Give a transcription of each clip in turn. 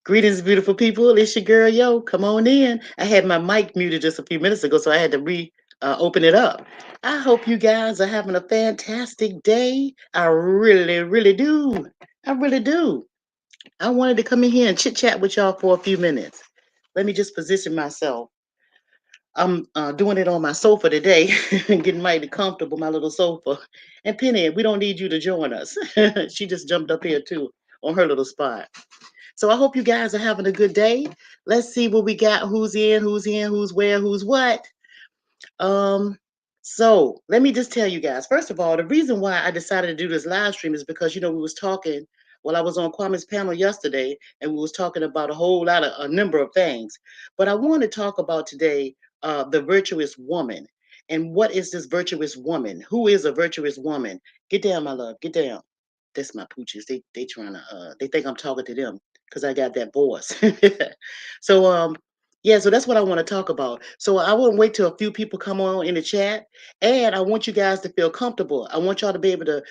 Greetings, beautiful people. It's your girl, Yo. Come on in. I had my mic muted just a few minutes ago, so I had to open it up. I hope you guys are having a fantastic day. I really, really do. I really do. I wanted to come in here and chit chat with y'all for a few minutes. Let me just position myself. I'm doing it on my sofa today, getting mighty comfortable, my little sofa. And Penny, we don't need you to join us. She just jumped up here too on her little spot. So I hope you guys are having a good day. Let's see what we got. Who's where, who's what. Um, so let me just tell you guys. First of all, the reason why I decided to do this live stream is because we was talking. Well, I was on Kwame's panel yesterday, and we was talking about a number of things. But I want to talk about today the virtuous woman. And what is this virtuous woman? Who is a virtuous woman? Get down, my love. Get down. That's my pooches. They trying to they think I'm talking to them because I got that voice. So yeah, so that's what I want to talk about. So I won't wait till a few people come on in the chat, and I want you guys to feel comfortable. I want y'all to be able to,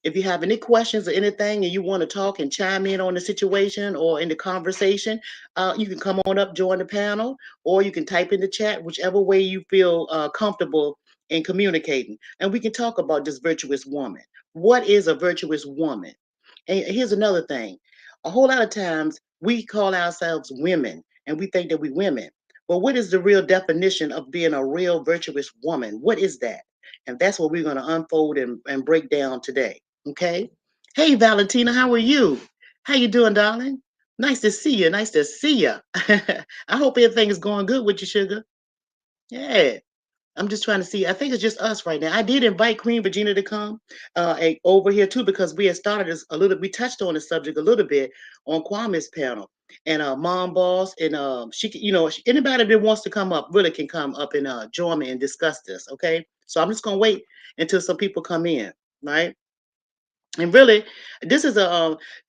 if you have any questions or anything, and you want to talk and chime in on the situation or in the conversation, you can come on up, join the panel, or you can type in the chat, whichever way you feel comfortable in communicating, and we can talk about this virtuous woman. What is a virtuous woman? And here's another thing. A whole lot of times we call ourselves women and we think that we women. But what is the real definition of being a real virtuous woman? What is that? And that's what we're going to unfold and break down today. Okay. Hey, Valentina, how are you? How you doing, darling? Nice to see you. Nice to see you. I hope everything is going good with you, sugar. Yeah. I'm just trying to see. I think it's just us right now. I did invite Queen Virginia to come over here too because we had started this a little. We touched on the subject a little bit on Kwame's panel and Mom Boss and anybody that wants to come up really can come up and join me and discuss this. Okay, so I'm just gonna wait until some people come in, right? And really, this is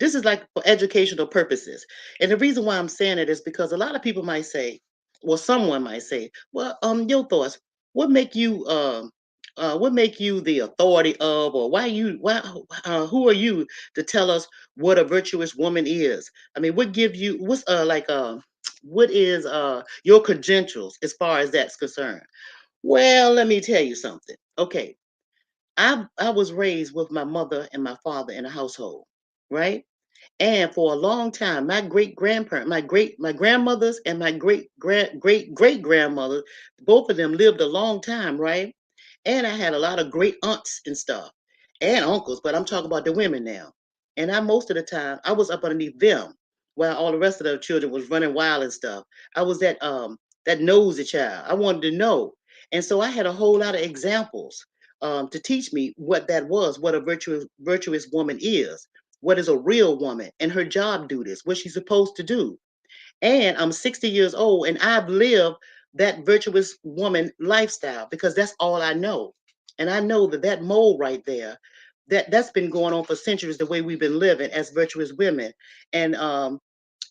this is like for educational purposes. And the reason why I'm saying it is because a lot of people might say, well, someone might say, well, your thoughts, what make you what make you the authority of, or who are you to tell us what a virtuous woman is? I mean, what give you what's what is your credentials as far as that's concerned? Well, let me tell you something. Okay, I was raised with my mother and my father in a household, right? And for a long time, my great grandparent, my grandmothers and my great grandmother, both of them lived a long time, right? And I had a lot of great aunts and stuff and uncles, but I'm talking about the women now. And I most of the time I was up underneath them while all the rest of the children was running wild and stuff. I was that nosy child. I wanted to know. And so I had a whole lot of examples to teach me what that was, what a virtuous woman is, what is a real woman and her job duties, what she's supposed to do. And I'm 60 years old and I've lived that virtuous woman lifestyle because that's all I know. And I know that that mold right there, that's been going on for centuries, the way we've been living as virtuous women. And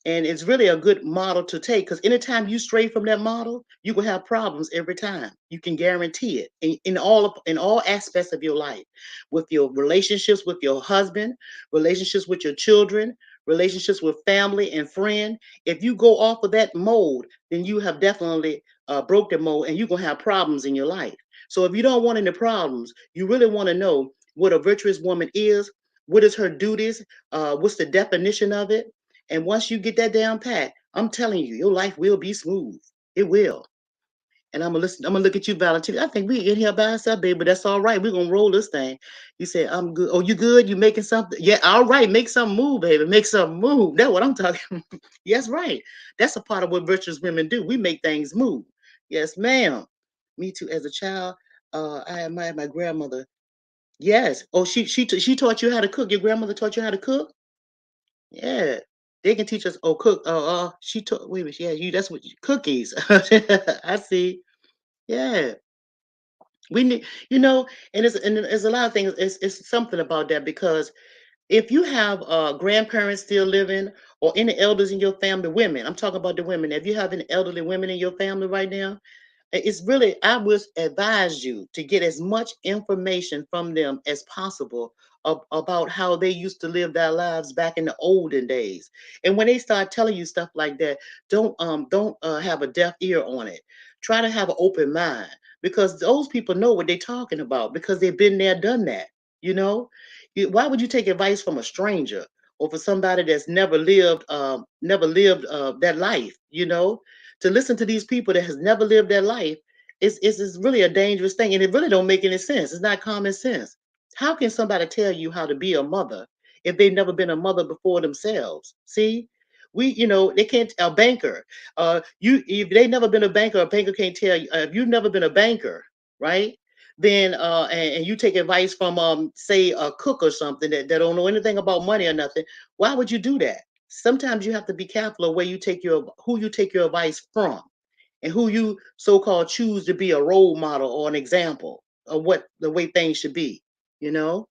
and it's really a good model to take because anytime you stray from that model, you will have problems every time. You can guarantee it in all aspects of your life, with your relationships with your husband, relationships with your children, relationships with family and friend. If you go off of that mold, then you have definitely broke the mold, and you're gonna have problems in your life. So if you don't want any problems, you really want to know what a virtuous woman is, what is her duties, what's the definition of it, and once you get that down pat, I'm telling you, your life will be smooth. It will. And I'm gonna listen. I'm gonna look at you, Valentina. I think we in here by ourselves, baby, but that's all right. We're gonna roll this thing. You said I'm good. Oh, you good? You making something? Yeah, all right. Make something move, baby. Make something move. That's what I'm talking. Yes, right. That's a part of what virtuous women do. We make things move. Yes, ma'am. Me too. As a child, I admired my grandmother. Yes. Oh, she taught you how to cook. Your grandmother taught you how to cook. Yeah, they can teach us. Oh, cook. She took. Wait a minute. Yeah, you. That's what cookies. I see. Yeah, we need. And there's a lot of things. It's something about that because if you have grandparents still living or any elders in your family, women. I'm talking about the women. If you have any elderly women in your family right now, It's really, I would advise you to get as much information from them as possible about how they used to live their lives back in the olden days. And when they start telling you stuff like that, don't have a deaf ear on it. Try to have an open mind, because those people know what they're talking about, because they've been there, done that. You know, why would you take advice from a stranger or for somebody that's never lived that life? To listen to these people that has never lived their life is really a dangerous thing, and it really don't make any sense. It's not common sense. How can somebody tell you how to be a mother if they've never been a mother before themselves? See, they can't. A banker, you if they never been a banker, a banker can't tell you. If you've never been a banker, right? Then and you take advice from say a cook or something that don't know anything about money or nothing. Why would you do that? Sometimes you have to be careful of who you take your advice from, and who you so-called choose to be a role model or an example of what the way things should be. You know,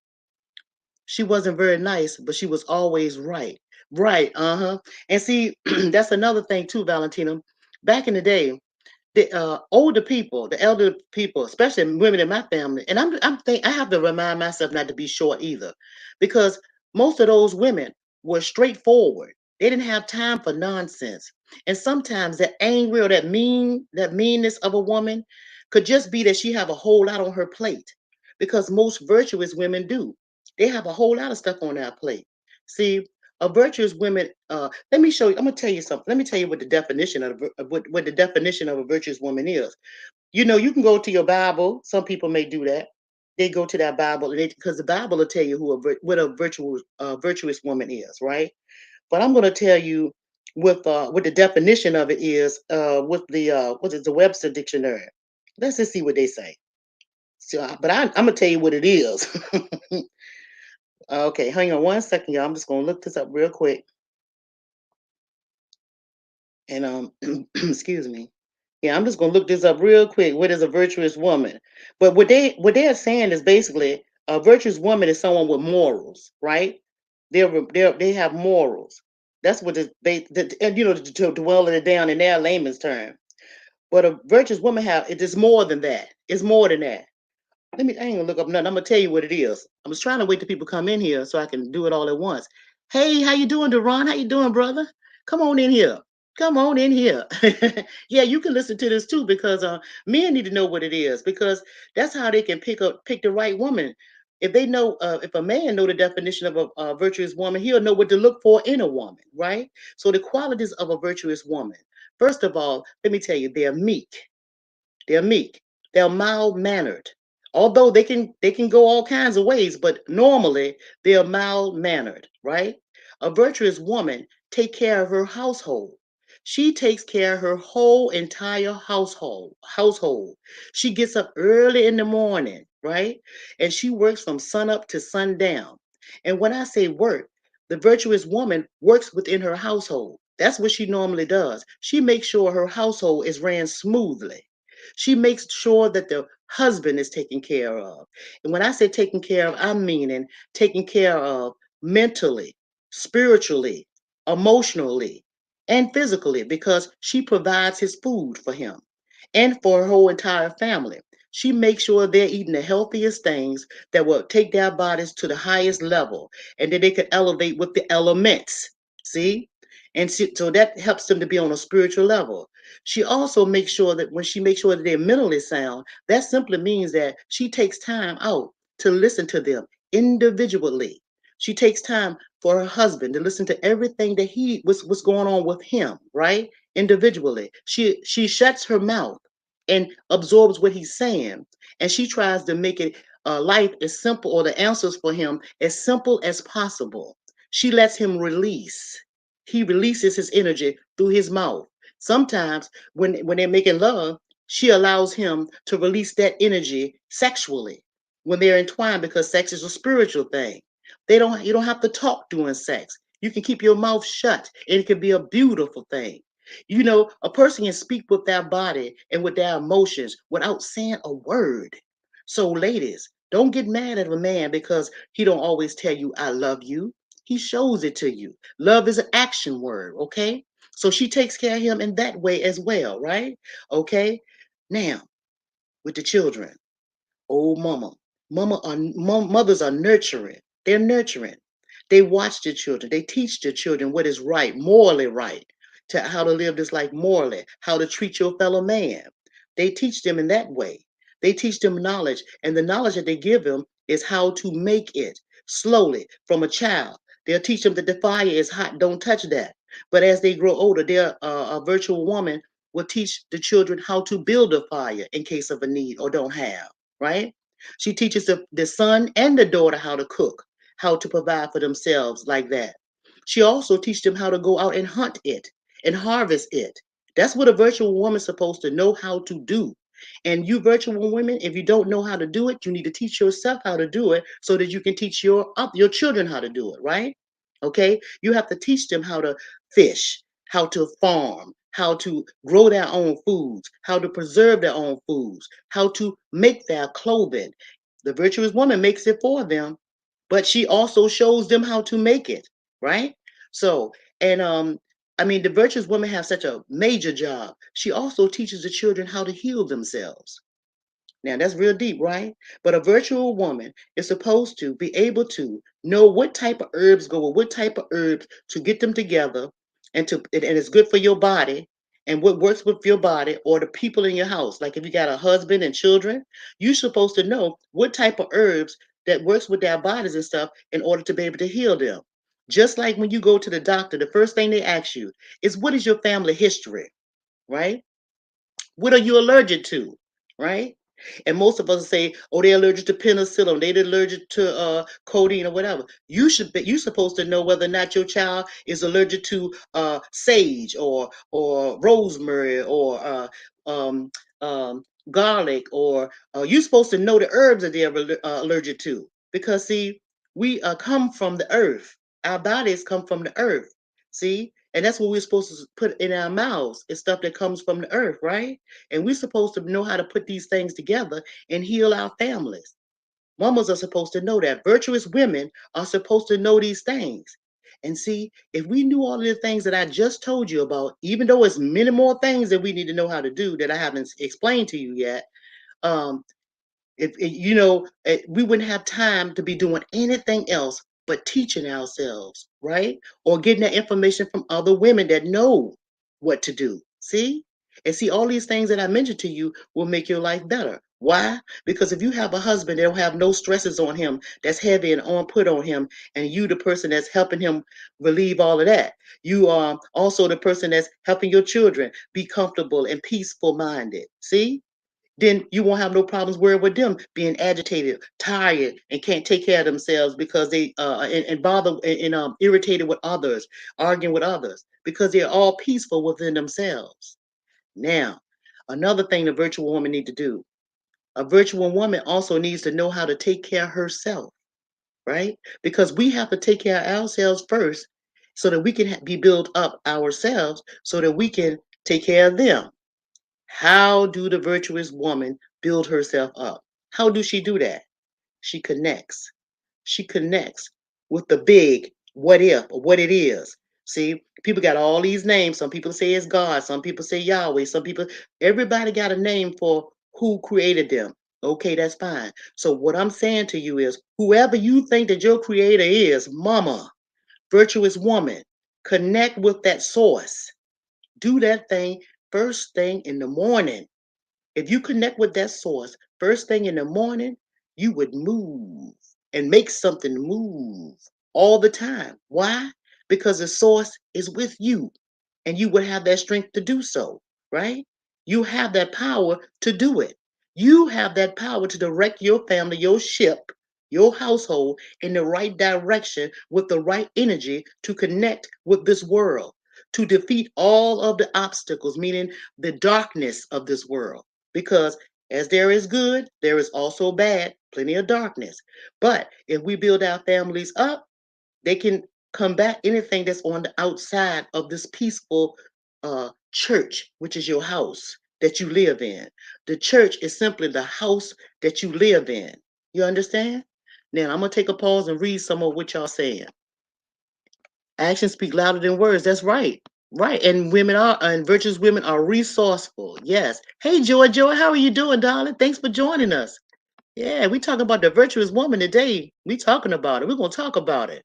she wasn't very nice, but she was always right. Right. Uh-huh. And see, that's another thing too, Valentina. Back in the day, the older people, the elder people, especially women in my family, and I have to remind myself not to be short either, because most of those women were straightforward. They didn't have time for nonsense, and sometimes that angry or that meanness of a woman could just be that she have a whole lot on her plate, because most virtuous women do. They have a whole lot of stuff on their plate. See, a virtuous woman. Let me show you. I'm gonna tell you something. Let me tell you what the definition what the definition of a virtuous woman is. You can go to your Bible. Some people may do that. They go to that Bible, and because the Bible will tell you what a virtuous woman is, right? But I'm gonna tell you what the definition of it is with the what is the Webster dictionary. Let's just see what they say. So, but I'm gonna tell you what it is. Okay, hang on one second, y'all. I'm just gonna look this up real quick. And excuse me. Yeah, I'm just gonna look this up real quick. What is a virtuous woman? But what they're saying is basically a virtuous woman is someone with morals, right? They have morals. That's what and to dwell it down in their layman's term. But a virtuous woman it is more than that. It's more than that. I ain't gonna look up nothing. I'm gonna tell you what it is. I was trying to wait till people come in here so I can do it all at once. Hey, how you doing, Deron? How you doing, brother? Come on in here. Come on in here. Yeah, you can listen to this too, because men need to know what it is, because that's how they can pick the right woman. If they know, if a man know the definition of a virtuous woman, he'll know what to look for in a woman, right? So the qualities of a virtuous woman. First of all, let me tell you, they're meek. They're meek. They're mild mannered. Although they can go all kinds of ways, but normally they're mild mannered, right? A virtuous woman take care of her household. She takes care of her whole entire household. She gets up early in the morning, right? And she works from sun up to sundown. And when I say work, the virtuous woman works within her household. That's what she normally does. She makes sure her household is ran smoothly. She makes sure that the husband is taken care of. And when I say taken care of, I'm meaning taken care of mentally, spiritually, emotionally, and physically, because she provides his food for him and for her whole entire family. She makes sure they're eating the healthiest things that will take their bodies to the highest level, and that they can elevate with the elements. See? So that helps them to be on a spiritual level. She also makes sure that when she makes sure that they're mentally sound, that simply means that she takes time out to listen to them individually. She takes time for her husband to listen to everything that what's going on with him, right? Individually. She shuts her mouth and absorbs what he's saying, and she tries to make it life as simple, or the answers for him as simple as possible. She lets him release. He releases his energy through his mouth. Sometimes when they're making love, she allows him to release that energy sexually when they're entwined, because sex is a spiritual thing. You don't have to talk during sex. You can keep your mouth shut, and it can be a beautiful thing. A person can speak with their body and with their emotions without saying a word. So ladies, don't get mad at a man because he don't always tell you I love you. He shows it to you. Love is an action word, okay? So she takes care of him in that way as well, right? Okay? Now, with the children, oh, mothers are nurturing. They're nurturing. They watch the children. They teach the children what is right, morally right, to how to live this life morally, how to treat your fellow man. They teach them in that way. They teach them knowledge, and the knowledge that they give them is how to make it slowly from a child. They'll teach them that the fire is hot, don't touch that. But as they grow older, a virtual woman will teach the children how to build a fire in case of a need or don't have, right? She teaches the son and the daughter how to cook, how to provide for themselves like that. She also teaches them how to go out and hunt it and harvest it. That's what a virtual woman's supposed to know how to do. And you virtual women, if you don't know how to do it, you need to teach yourself how to do it so that you can teach your children how to do it, right? Okay? You have to teach them how to fish, how to farm, how to grow their own foods, how to preserve their own foods, how to make their clothing. The virtuous woman makes it for them, but she also shows them how to make it, right? So, and I mean, the virtuous woman has such a major job. She also teaches the children how to heal themselves. Now that's real deep, right? But a virtual woman is supposed to be able to know what type of herbs go with what type of herbs to get them together and it's good for your body and what works with your body or the people in your house. Like if you got a husband and children, you're supposed to know what type of herbs that works with their bodies and stuff in order to be able to heal them. Just like when you go to the doctor, the first thing they ask you is what is your family history, right? What are you allergic to? Right? And most of us say, oh, they're allergic to penicillin, they're allergic to codeine or whatever. You're supposed to know whether or not your child is allergic to sage or rosemary or um, um, garlic or you're supposed to know the herbs that they're allergic to. Because see, we come from the earth. Our bodies come from the earth. See? And that's what we're supposed to put in our mouths. It's stuff that comes from the earth, right? And we're supposed to know how to put these things together and heal our families. Mamas are supposed to know that. Virtuous women are supposed to know these things. And see, if we knew all of the things that I just told you about, even though it's many more things that we need to know how to do that I haven't explained to you yet, um, if we wouldn't have time to be doing anything else but teaching ourselves, right? Or getting that information from other women that know what to do. See? And see, all these things that I mentioned to you will make your life better. Why? Because if you have a husband that don't have no stresses on him, that's heavy and on put on him, and you the person that's helping him relieve all of that. You are also the person that's helping your children be comfortable and peaceful minded. See? Then you won't have no problems worrying with them being agitated, tired, and can't take care of themselves because they and bother and irritated with others, arguing with others because they're all peaceful within themselves. Now, another thing the virtual woman need to do. A virtual woman also needs to know how to take care of herself, right? Because we have to take care of ourselves first so that we can be built up ourselves so that we can take care of them. How do the virtuous woman build herself up? How do she do that? She connects. She connects with the big what if or what it is. See, people got all these names. Some people say it's God, some people say Yahweh, everybody got a name for who created them. Okay, that's fine. So, what I'm saying to you is whoever you think that your creator is, mama, virtuous woman, connect with that source. Do that thing first thing in the morning. If you connect with that source first thing in the morning, you would move and make something move all the time. Why? Because the source is with you and you would have that strength to do so, right? You have that power to do it. You have that power to direct your family, your ship, your household in the right direction with the right energy to connect with this world, to defeat all of the obstacles, meaning the darkness of this world. Because as there is good, there is also bad, plenty of darkness. But if we build our families up, they can combat anything that's on the outside of this peaceful church, which is your house that you live in. The church is simply the house that you live in. You understand? Now I'm gonna take a pause and read some of what y'all saying. Actions speak louder than words. That's right. Right. And virtuous women are resourceful. Yes. Hey, Joy, how are you doing, darling? Thanks for joining us. Yeah, we talking about the virtuous woman today. We talking about it. We're gonna talk about it.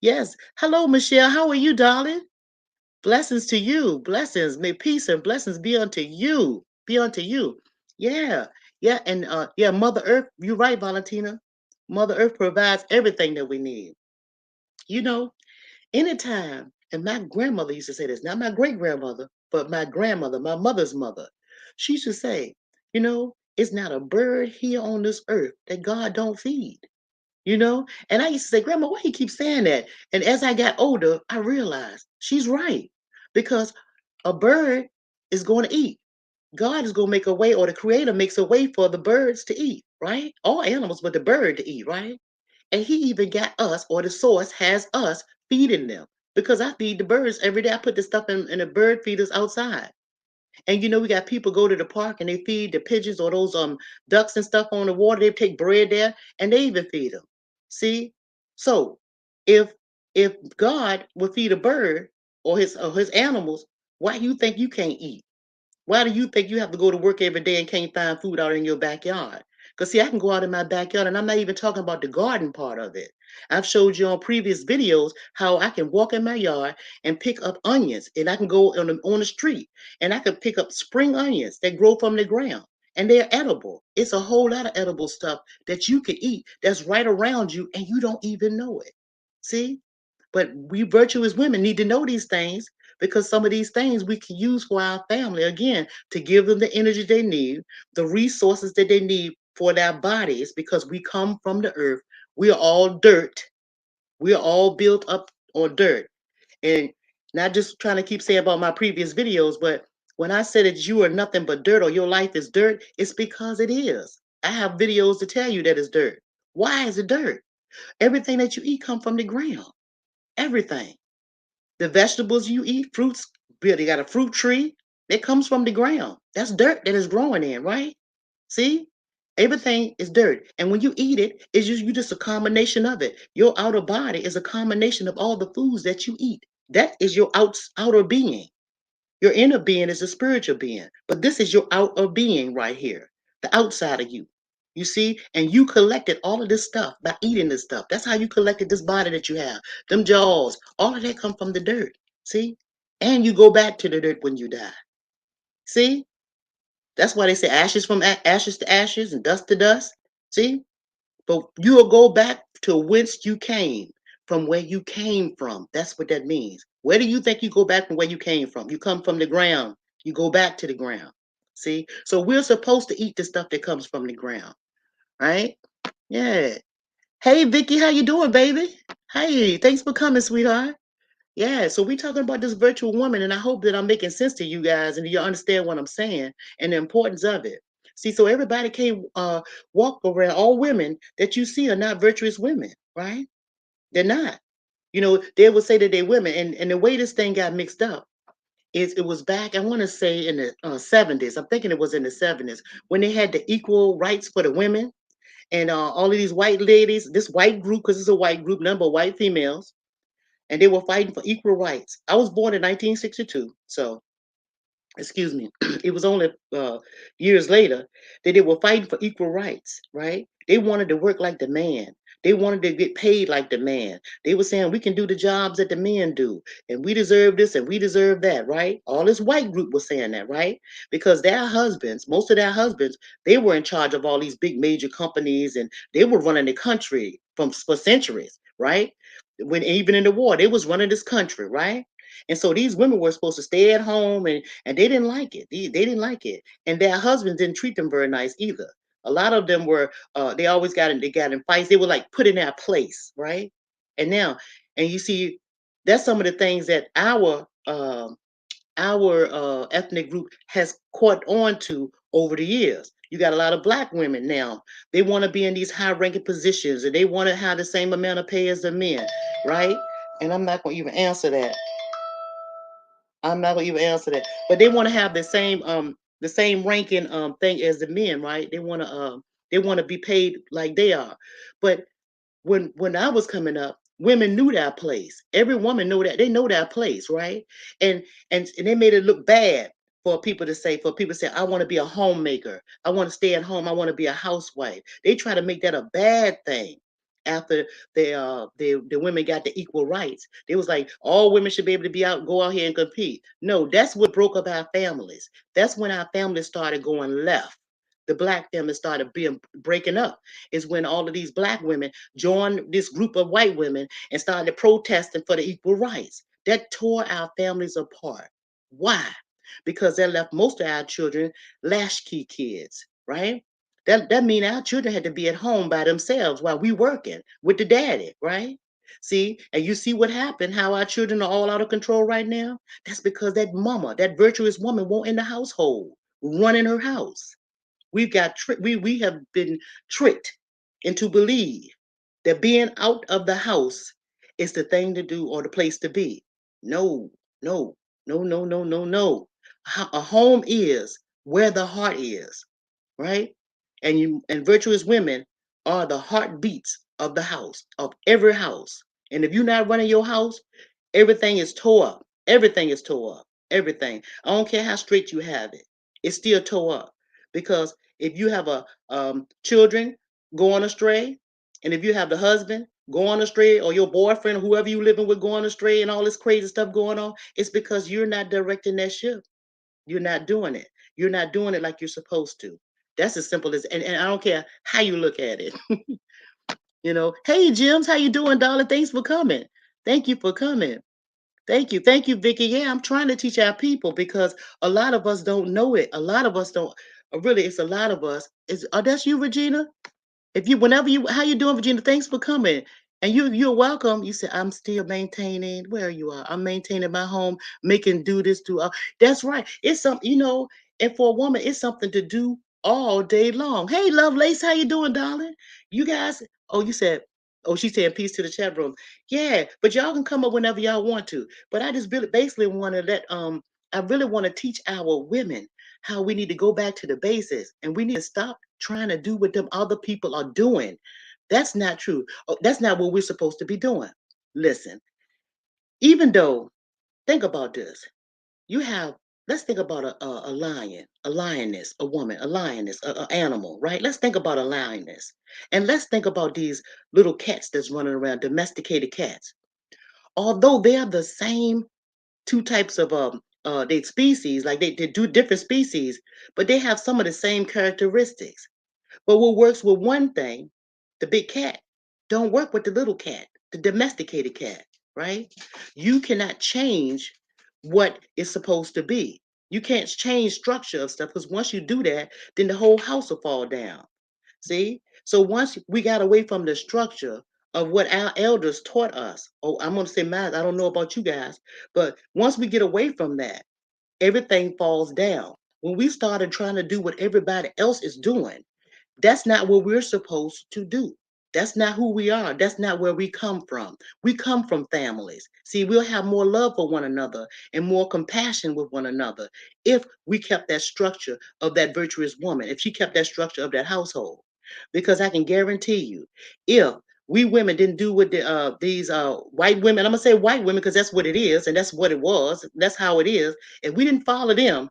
Yes. Hello, Michelle. How are you, darling? Blessings to you. Blessings. May peace and blessings be unto you. Be unto you. Yeah. Yeah. And yeah, Mother Earth, you're right, Valentina. Mother Earth provides everything that we need. You know, anytime, and my grandmother used to say this, not my great grandmother, but my grandmother, my mother's mother. She used to say, it's not a bird here on this earth that God don't feed. And I used to say, Grandma, why you keep saying that? And as I got older, I realized she's right. Because a bird is going to eat. God is going to make a way, or the creator makes a way for the birds to eat, right? All animals, but the bird to eat, right? And he even got us, or the source has us feeding them. Because I feed the birds every day. I put the stuff in the bird feeders outside. And we got people go to the park and they feed the pigeons or those ducks and stuff on the water. They take bread there and they even feed them. See? So if if God would feed a bird or his animals, why do you think you can't eat? Why do you think you have to go to work every day and can't find food out in your backyard? Because see, I can go out in my backyard and I'm not even talking about the garden part of it. I've showed you on previous videos how I can walk in my yard and pick up onions, and I can go on the street and I can pick up spring onions that grow from the ground, and they're edible. It's a whole lot of edible stuff that you can eat that's right around you and you don't even know it. See? But we virtuous women need to know these things, because some of these things we can use for our family, again, to give them the energy they need, the resources that they need for their bodies, because we come from the earth. We are all dirt. We are all built up on dirt. And not just trying to keep saying about my previous videos, but when I said that you are nothing but dirt or your life is dirt, it's because it is. I have videos to tell you that it's dirt. Why is it dirt? Everything that you eat come from the ground. Everything. The vegetables you eat, fruits, you got a fruit tree, it comes from the ground. That's dirt that is growing in, right? See? Everything is dirt. And when you eat it, it's just you just a combination of it. Your outer body is a combination of all the foods that you eat. That is your outer being. Your inner being is a spiritual being, but this is your outer being right here, the outside of you. You see, and you collected all of this stuff by eating this stuff. That's how you collected this body that you have. Them jaws, all of that come from the dirt. See, and you go back to the dirt when you die. See, that's why they say ashes from ashes to ashes and dust to dust. See, but you will go back to whence you came, from where you came from. That's what that means. Where do you think you go back from where you came from? You come from the ground. You go back to the ground. See? So we're supposed to eat the stuff that comes from the ground, right? Yeah. Hey Vicky, how you doing, baby? Hey, thanks for coming, sweetheart. Yeah, so we talking about this virtual woman, and I hope that I'm making sense to you guys and you understand what I'm saying and the importance of it. See, so everybody can't walk around. All women that you see are not virtuous women, right? They're not. They would say that they're women, and the way this thing got mixed up is it was back, I want to say in the 70s. I'm thinking it was in the 70s when they had the equal rights for the women, and all of these white ladies, this white group, because it's a white group, number of white females, and they were fighting for equal rights. I was born in 1962, so excuse me, it was only years later that they were fighting for equal rights, right? They wanted to work like the man. They wanted to get paid like the man. They were saying we can do the jobs that the men do, and we deserve this and we deserve that, right? All this white group was saying that, right? Because their husbands, most of their husbands, they were in charge of all these big major companies, and they were running the country for centuries, right? When even in the war, they was running this country, right? And so these women were supposed to stay at home, and they didn't like it. They didn't like it, and their husbands didn't treat them very nice either. A lot of them were they always got in fights. They were like put in their place, right? And now, and you see, that's some of the things that our ethnic group has caught on to over the years. You got a lot of black women now. They want to be in these high-ranking positions, and they want to have the same amount of pay as the men, right? And I'm not going to even answer that. I'm not gonna even answer that. But they want to have the same ranking thing as the men, right? They want to be paid like they are. But when I was coming up, women knew their place. Every woman know that they know their place, right? And and they made it look bad for people to say, I want to be a homemaker. I want to stay at home. I want to be a housewife. They try to make that a bad thing after the women got the equal rights. They was like, all women should be able to be out, go out here and compete. No, that's what broke up our families. That's when our families started going left. The black family started being breaking up. Is when all of these black women joined this group of white women and started protesting for the equal rights. That tore our families apart. Why? Because that left most of our children latchkey kids, right? That mean our children had to be at home by themselves while we working with the daddy, right? See, and you see what happened, how our children are all out of control right now? That's because that mama, that virtuous woman won't in the household, running her house. We have been tricked into believe that being out of the house is the thing to do or the place to be. No, no, no, no, no, no, no. A home is where the heart is, right? And virtuous women are the heartbeats of the house, of every house. And if you're not running your house, everything is tore up. Everything is tore up. Everything. I don't care how straight you have it. It's still tore up. Because if you have a children going astray, and if you have the husband going astray, or your boyfriend, or whoever you living with going astray, and all this crazy stuff going on, it's because you're not directing that ship. You're not doing it. You're not doing it like you're supposed to. That's as simple as and I don't care how you look at it. Hey Jims, how you doing, darling? Thanks for coming. Thank you for coming. Thank you. Thank you, Vicky. Yeah, I'm trying to teach our people because a lot of us don't know it. A lot of us don't really it's a lot of us. Is that's you, Regina? If you whenever you how you doing, Virginia? Thanks for coming. And you're welcome. You said I'm still maintaining where you are. I'm maintaining my home, making do this to that's right. It's something, and for a woman, it's something to do all day long. Hey, Lovelace, how you doing, darling? You guys, you said, she said peace to the chat room. Yeah, but y'all can come up whenever y'all want to. But I just really basically want to I really want to teach our women how we need to go back to the basics and we need to stop trying to do what them other people are doing. That's not true. That's not what we're supposed to be doing. Listen, even though, think about this. You have, let's think about a lion, a lioness, a woman, a lioness, a animal, right? Let's think about a lioness. And let's think about these little cats that's running around, domesticated cats. Although they are the same two types of they species, like they do different species, but they have some of the same characteristics. But what works with one thing, the big cat, don't work with the little cat, the domesticated cat, right? You cannot change what is supposed to be. You can't change structure of stuff because once you do that, then the whole house will fall down. See? So once we got away from the structure of what our elders taught us, I'm going to say mine, I don't know about you guys, but once we get away from that, everything falls down. When we started trying to do what everybody else is doing, that's not what we're supposed to do. That's not who we are. That's not where we come from. We come from families. See, we'll have more love for one another and more compassion with one another if we kept that structure of that virtuous woman, if she kept that structure of that household. Because I can guarantee you, if we women didn't do what these white women, I'm gonna say white women because that's what it is and that's what it was, that's how it is. If we didn't follow them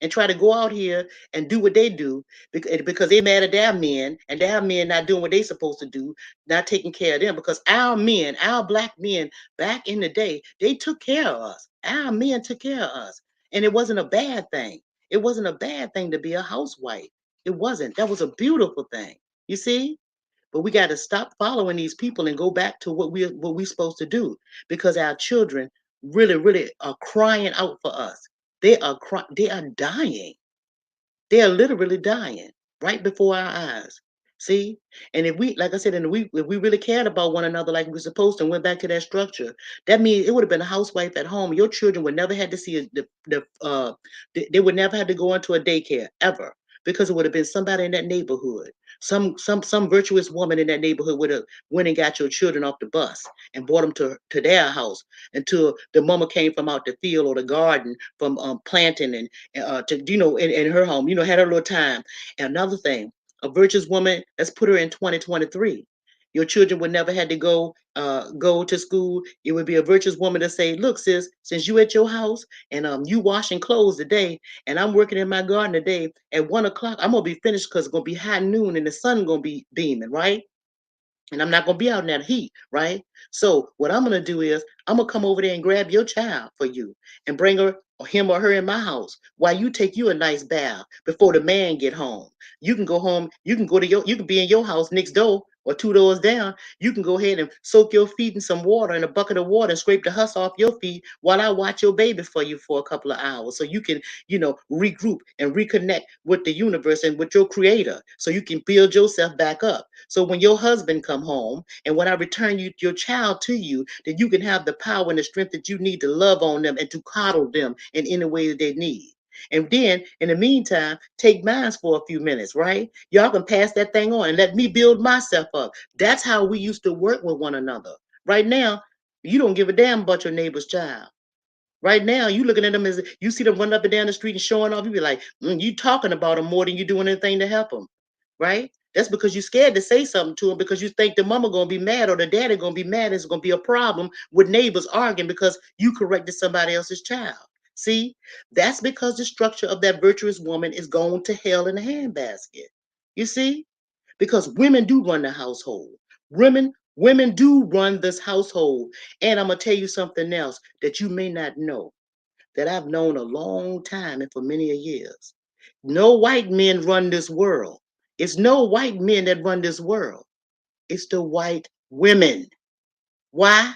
and try to go out here and do what they do because they mad at their men and their men not doing what they supposed to do, not taking care of them. Because our men, our black men back in the day, they took care of us. Our men took care of us. And it wasn't a bad thing. It wasn't a bad thing to be a housewife. It wasn't. That was a beautiful thing. You see? But we got to stop following these people and go back to what we supposed to do because our children really, really are crying out for us. They are dying. They are literally dying right before our eyes. See? And if we, like I said, if we really cared about one another like we were supposed to and went back to that structure, that means it would have been a housewife at home. Your children would never had to see they would never have to go into a daycare ever because it would have been somebody in that neighborhood. Some virtuous woman in that neighborhood would have went and got your children off the bus and brought them to their house until the mama came from out the field or the garden from planting and to in her home, had her little time. And another thing, a virtuous woman, let's put her in 2023. Your children would never had to go to school. It would be a virtuous woman to say, "Look, sis, since you at your house and you washing clothes today, and I'm working in my garden today, at 1 o'clock I'm gonna be finished because it's gonna be high noon and the sun gonna be beaming, right? And I'm not gonna be out in that heat, right? So what I'm gonna do is I'm gonna come over there and grab your child for you and bring her or him or her in my house while you take you a nice bath before the man get home. You can go home, you can be in your house next door or two doors down. You can go ahead and soak your feet in some water in a bucket of water and scrape the husk off your feet while I watch your baby for you for a couple of hours so you can, regroup and reconnect with the universe and with your creator so you can build yourself back up. So when your husband come home and when I return your child to you, that you can have the power and the strength that you need to love on them and to coddle them in any way that they need. And then in the meantime, take mine for a few minutes, right? Y'all can pass that thing on and let me build myself up. That's how we used to work with one another. Right now, you don't give a damn about your neighbor's child. Right now, you looking at them as you see them running up and down the street and showing off. You be like, you talking about them more than you doing anything to help them, right? That's because you're scared to say something to them because you think the mama gonna be mad or the daddy gonna be mad. It's gonna be a problem with neighbors arguing because you corrected somebody else's child. See, that's because the structure of that virtuous woman is going to hell in a handbasket. You see, because women do run the household. Women do run this household. And I'm gonna tell you something else that you may not know that I've known a long time and for many a years. No white men run this world. It's no white men that run this world. It's the white women. Why?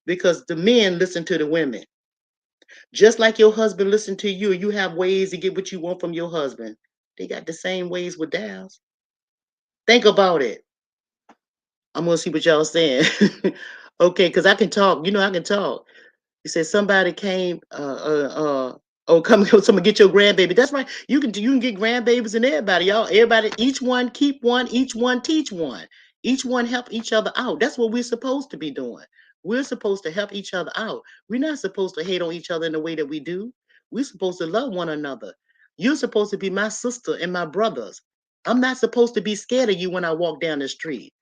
Because the men listen to the women. Just like your husband listen to you, you have ways to get what you want from your husband. They got the same ways with Dow's. Think about it. I'm gonna see what y'all saying. Okay, because I can talk. You know I can talk. He said somebody came, oh, come, someone get your grandbaby. That's right. You can get grandbabies and everybody, y'all. Everybody, each one keep one, each one teach one. Each one help each other out. That's what we're supposed to be doing. We're supposed to help each other out. We're not supposed to hate on each other in the way that we do. We're supposed to love one another. You're supposed to be my sister and my brothers. I'm not supposed to be scared of you when I walk down the street.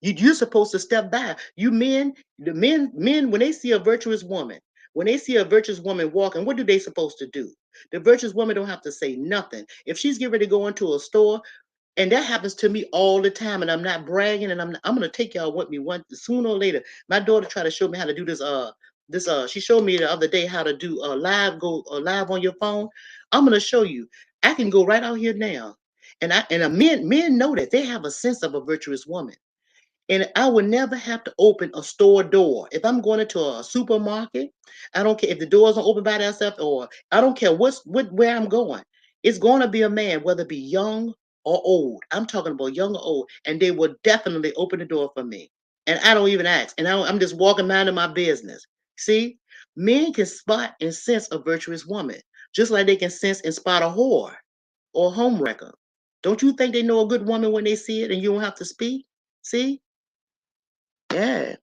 You're supposed to step back. You men, the men, when they see a virtuous woman, when they see a virtuous woman walking, what do they supposed to do? The virtuous woman don't have to say nothing. If she's getting ready to go into a store, and that happens to me all the time, and I'm not bragging, and I'm gonna take y'all with me one sooner or later. My daughter tried to show me how to do this. She showed me the other day how to do live on your phone. I'm gonna show you. I can go right out here now, men know that they have a sense of a virtuous woman. And I would never have to open a store door. If I'm going into a supermarket, I don't care if the doors don't open by themselves, or I don't care where I'm going. It's going to be a man, whether it be young or old. I'm talking about young or old, and they will definitely open the door for me. And I don't even ask. And I'm just walking minding my business. See, men can spot and sense a virtuous woman, just like they can sense and spot a whore or a homewrecker. Don't you think they know a good woman when they see it, and you don't have to speak? See? Yeah.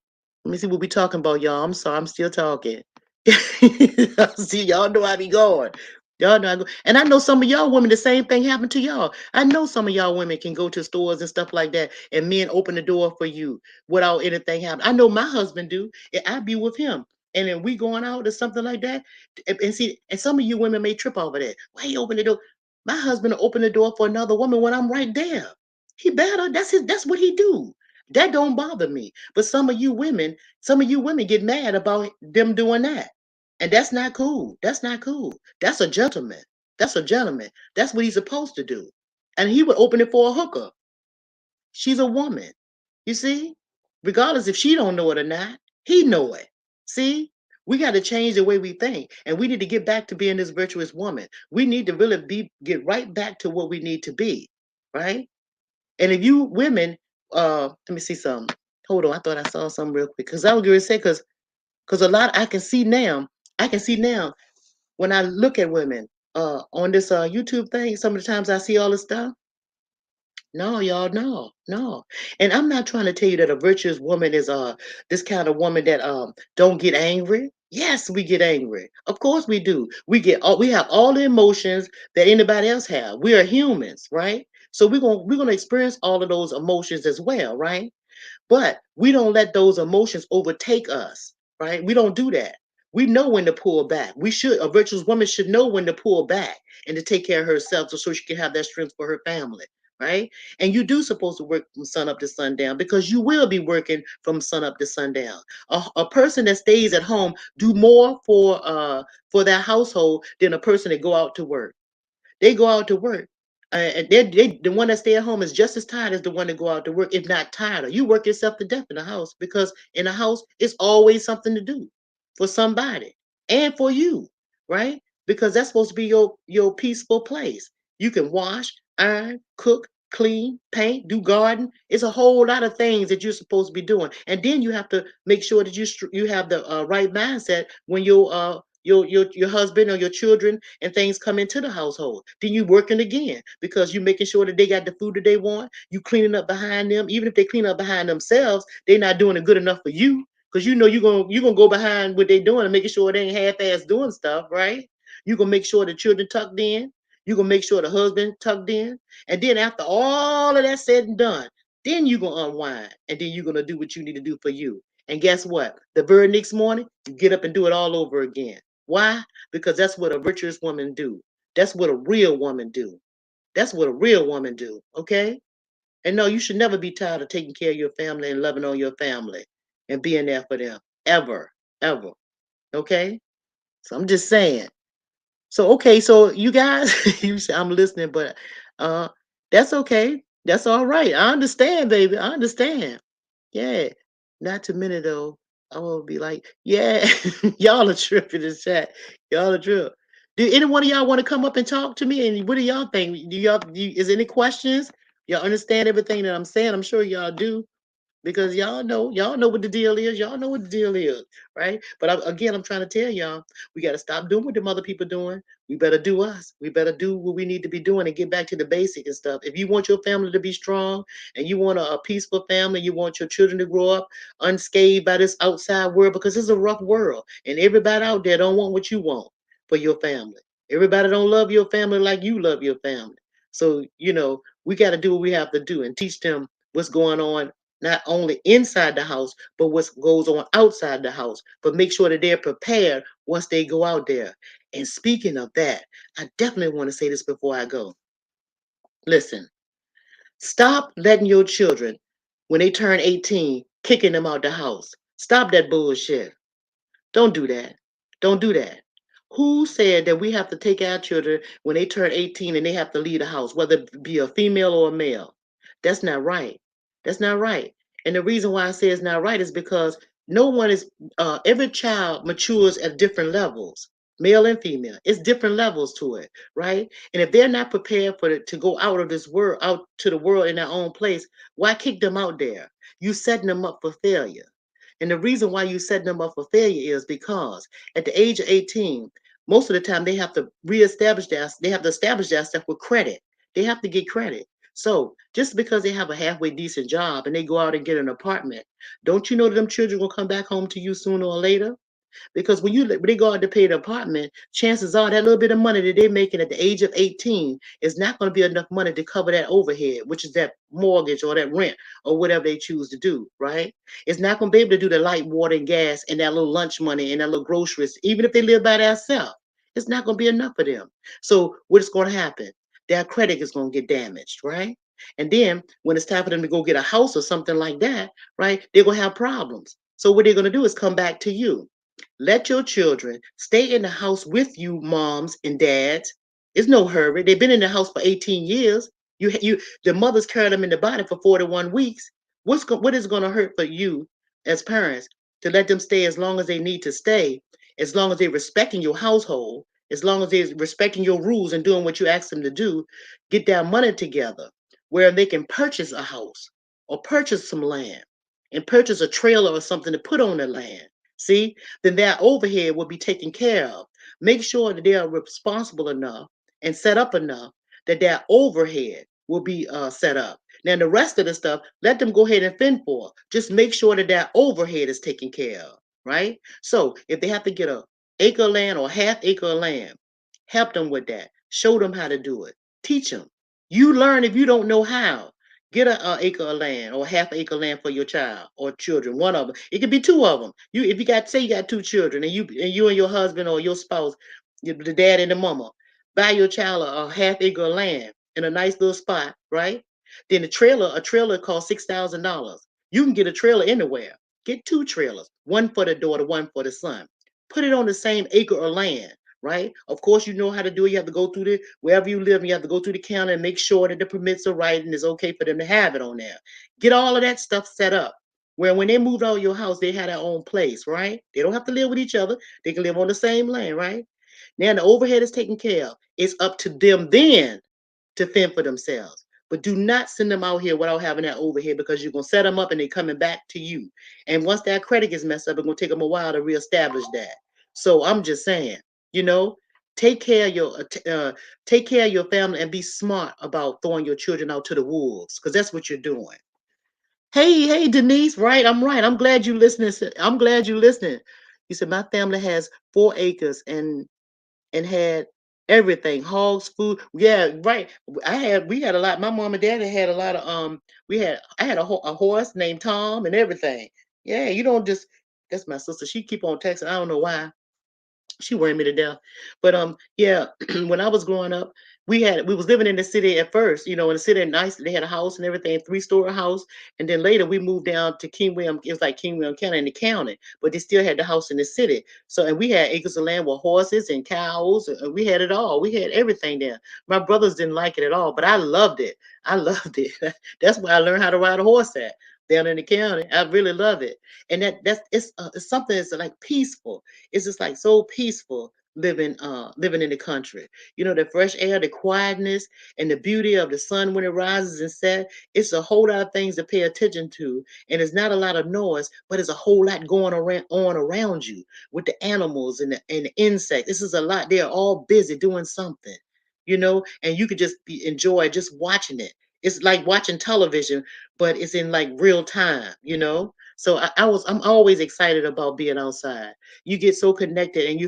Let me see what we talking about, y'all. I'm sorry, I'm still talking. See, y'all know I be going. Y'all know I go. And I know some of y'all women, the same thing happened to y'all. I know some of y'all women can go to stores and stuff like that, and men open the door for you without anything happening. I know my husband do. And I be with him. And then we going out or something like that. And see, and some of you women may trip over that. Why you open the door? My husband will open the door for another woman when I'm right there. He better. That's what he do. That don't bother me. But some of you women get mad about them doing that. And that's not cool. That's not cool. That's a gentleman. That's a gentleman. That's what he's supposed to do. And he would open it for a hooker. She's a woman. You see? Regardless if she don't know it or not, he know it. See? We got to change the way we think. And we need to get back to being this virtuous woman. We need to really get right back to what we need to be. Right? And if you women, let me see something. Hold on, I thought I saw something real quick. Because I was going to say, because a lot I can see now when I look at women on this YouTube thing, some of the times I see all this stuff. No, y'all, no, no. And I'm not trying to tell you that a virtuous woman is this kind of woman that don't get angry. Yes, we get angry. Of course we do. We have all the emotions that anybody else have. We are humans, right? So we're gonna experience all of those emotions as well, right? But we don't let those emotions overtake us, right? We don't do that. We know when to pull back. We should, a virtuous woman should know when to pull back and to take care of herself so she can have that strength for her family, right? And you do supposed to work from sun up to sundown because you will be working from sun up to sundown. A person that stays at home do more for that household than a person that go out to work. They go out to work. And the one that stay at home is just as tired as the one that go out to work, if not tired. You work yourself to death in the house because in the house it's always something to do for somebody and for you, right? Because that's supposed to be your peaceful place. You can wash, iron, cook, clean, paint, do garden. It's a whole lot of things that you're supposed to be doing, and then you have to make sure that you have the right mindset when your husband or your children and things come into the household. Then you working again because you making sure that they got the food that they want. You cleaning up behind them. Even if they clean up behind themselves, they're not doing it good enough for you because you know you're gonna go behind what they're doing and making sure they ain't half-ass doing stuff, right? You're gonna make sure the children tucked in. You're gonna make sure the husband tucked in. And then after all of that said and done, then you're gonna unwind and then you're gonna do what you need to do for you. And guess what? The very next morning, you get up and do it all over again. Why? Because that's what a virtuous woman do. That's what a real woman do. That's what a real woman do. Okay? And no, you should never be tired of taking care of your family and loving on your family and being there for them. Ever. Ever. Okay? So I'm just saying. So okay, so you guys, you say I'm listening, but uh that's okay. That's all right. I understand, baby. I understand. Yeah, not too many though. I will be like, yeah, y'all are tripping in the chat. Y'all are trip. Do any one of y'all want to come up and talk to me? And what do y'all think? Is any questions? Y'all understand everything that I'm saying? I'm sure y'all do because y'all know what the deal is. Y'all know what the deal is, right? But again, I'm trying to tell y'all, we got to stop doing what them other people doing. We better do us. We better do what we need to be doing and get back to the basic and stuff. If you want your family to be strong and you want a peaceful family, you want your children to grow up unscathed by this outside world because it's a rough world and everybody out there don't want what you want for your family. Everybody don't love your family like you love your family. So, we got to do what we have to do and teach them what's going on not only inside the house, but what goes on outside the house. But make sure that they're prepared once they go out there. And speaking of that, I definitely want to say this before I go. Listen, stop letting your children, when they turn 18, kicking them out the house. Stop that bullshit. Don't do that. Don't do that. Who said that we have to take our children when they turn 18 and they have to leave the house, whether it be a female or a male? That's not right. That's not right. And the reason why I say it's not right is because no one is, every child matures at different levels, male and female. It's different levels to it, right? And if they're not prepared for it to go out of this world, out to the world in their own place, why kick them out there? You setting them up for failure. And the reason why you set them up for failure is because at the age of 18, most of the time they have to establish themselves with credit. They have to get credit. So just because they have a halfway decent job and they go out and get an apartment, don't you know that them children will come back home to you sooner or later? Because when they go out to pay the apartment, chances are that little bit of money that they're making at the age of 18 is not going to be enough money to cover that overhead, which is that mortgage or that rent or whatever they choose to do, right? It's not going to be able to do the light, water, and gas and that little lunch money and that little groceries, even if they live by themselves. It's not going to be enough for them. So what's going to happen? Their credit is going to get damaged, right? And then when it's time for them to go get a house or something like that, right, they're going to have problems. So what they're going to do is come back to you. Let your children stay in the house with you, moms and dads. It's no hurry. They've been in the house for 18 years. The mother's carried them in the body for 41 weeks. What is going to hurt for you as parents to let them stay as long as they need to stay, as long as they're respecting your household, as long as they're respecting your rules and doing what you ask them to do, get their money together where they can purchase a house or purchase some land and purchase a trailer or something to put on the land. See, then that overhead will be taken care of. Make sure that they are responsible enough and set up enough that their overhead will be set up. Now, the rest of the stuff, let them go ahead and fend for. Just make sure that their overhead is taken care of, right? So, if they have to get a acre of land or half acre of land, help them with that. Show them how to do it. Teach them. You learn if you don't know how. Get a acre of land or half acre land for your child or children. One of them. It could be two of them. You if you got say you got two children and your husband or your spouse, the dad and the mama, buy your child a half acre of land in a nice little spot, right? Then a trailer costs $6,000. You can get a trailer anywhere. Get two trailers, one for the daughter, one for the son. Put it on the same acre of land, right? Of course, you know how to do it. You have to go through the wherever you live, and you have to go through the county and make sure that the permits are right and it's okay for them to have it on there. Get all of that stuff set up. Where when they moved out of your house, they had their own place, right? They don't have to live with each other. They can live on the same land, right? Now the overhead is taken care of. It's up to them then to fend for themselves. But do not send them out here without having that overhead because you're gonna set them up and they're coming back to you. And once that credit gets messed up, it's gonna take them a while to reestablish that. So I'm just saying, you know, take care of your take care of your family and be smart about throwing your children out to the wolves because that's what you're doing. Hey, Denise, right. I'm glad you listening. I'm glad you listening. You said my family has 4 acres and had everything, hogs, food. Yeah, right. We had a lot. My mom and dad had a lot of I had a horse named Tom and everything. Yeah, you don't just that's my sister. She keep on texting. I don't know why. She worried me to death. But yeah, when I was growing up, we was living in the city at first, in the city nice. They had a house and everything, 3-story house. And then later we moved down to King William, it was like King William County in the county, but they still had the house in the city. So and we had acres of land with horses and cows, and we had it all. We had everything there. My brothers didn't like it at all, but I loved it. I loved it. That's where I learned how to ride a horse at down in the county. I really love it. And it's something that's like peaceful. It's just like so peaceful living in the country. The fresh air, the quietness, and the beauty of the sun when it rises and sets. It's a whole lot of things to pay attention to, and it's not a lot of noise, but it's a whole lot going around you with the animals and the insects. This is a lot. They're all busy doing something, and you could just enjoy just watching it. It's like watching television, but it's in like real time. So I'm always excited about being outside. You get so connected and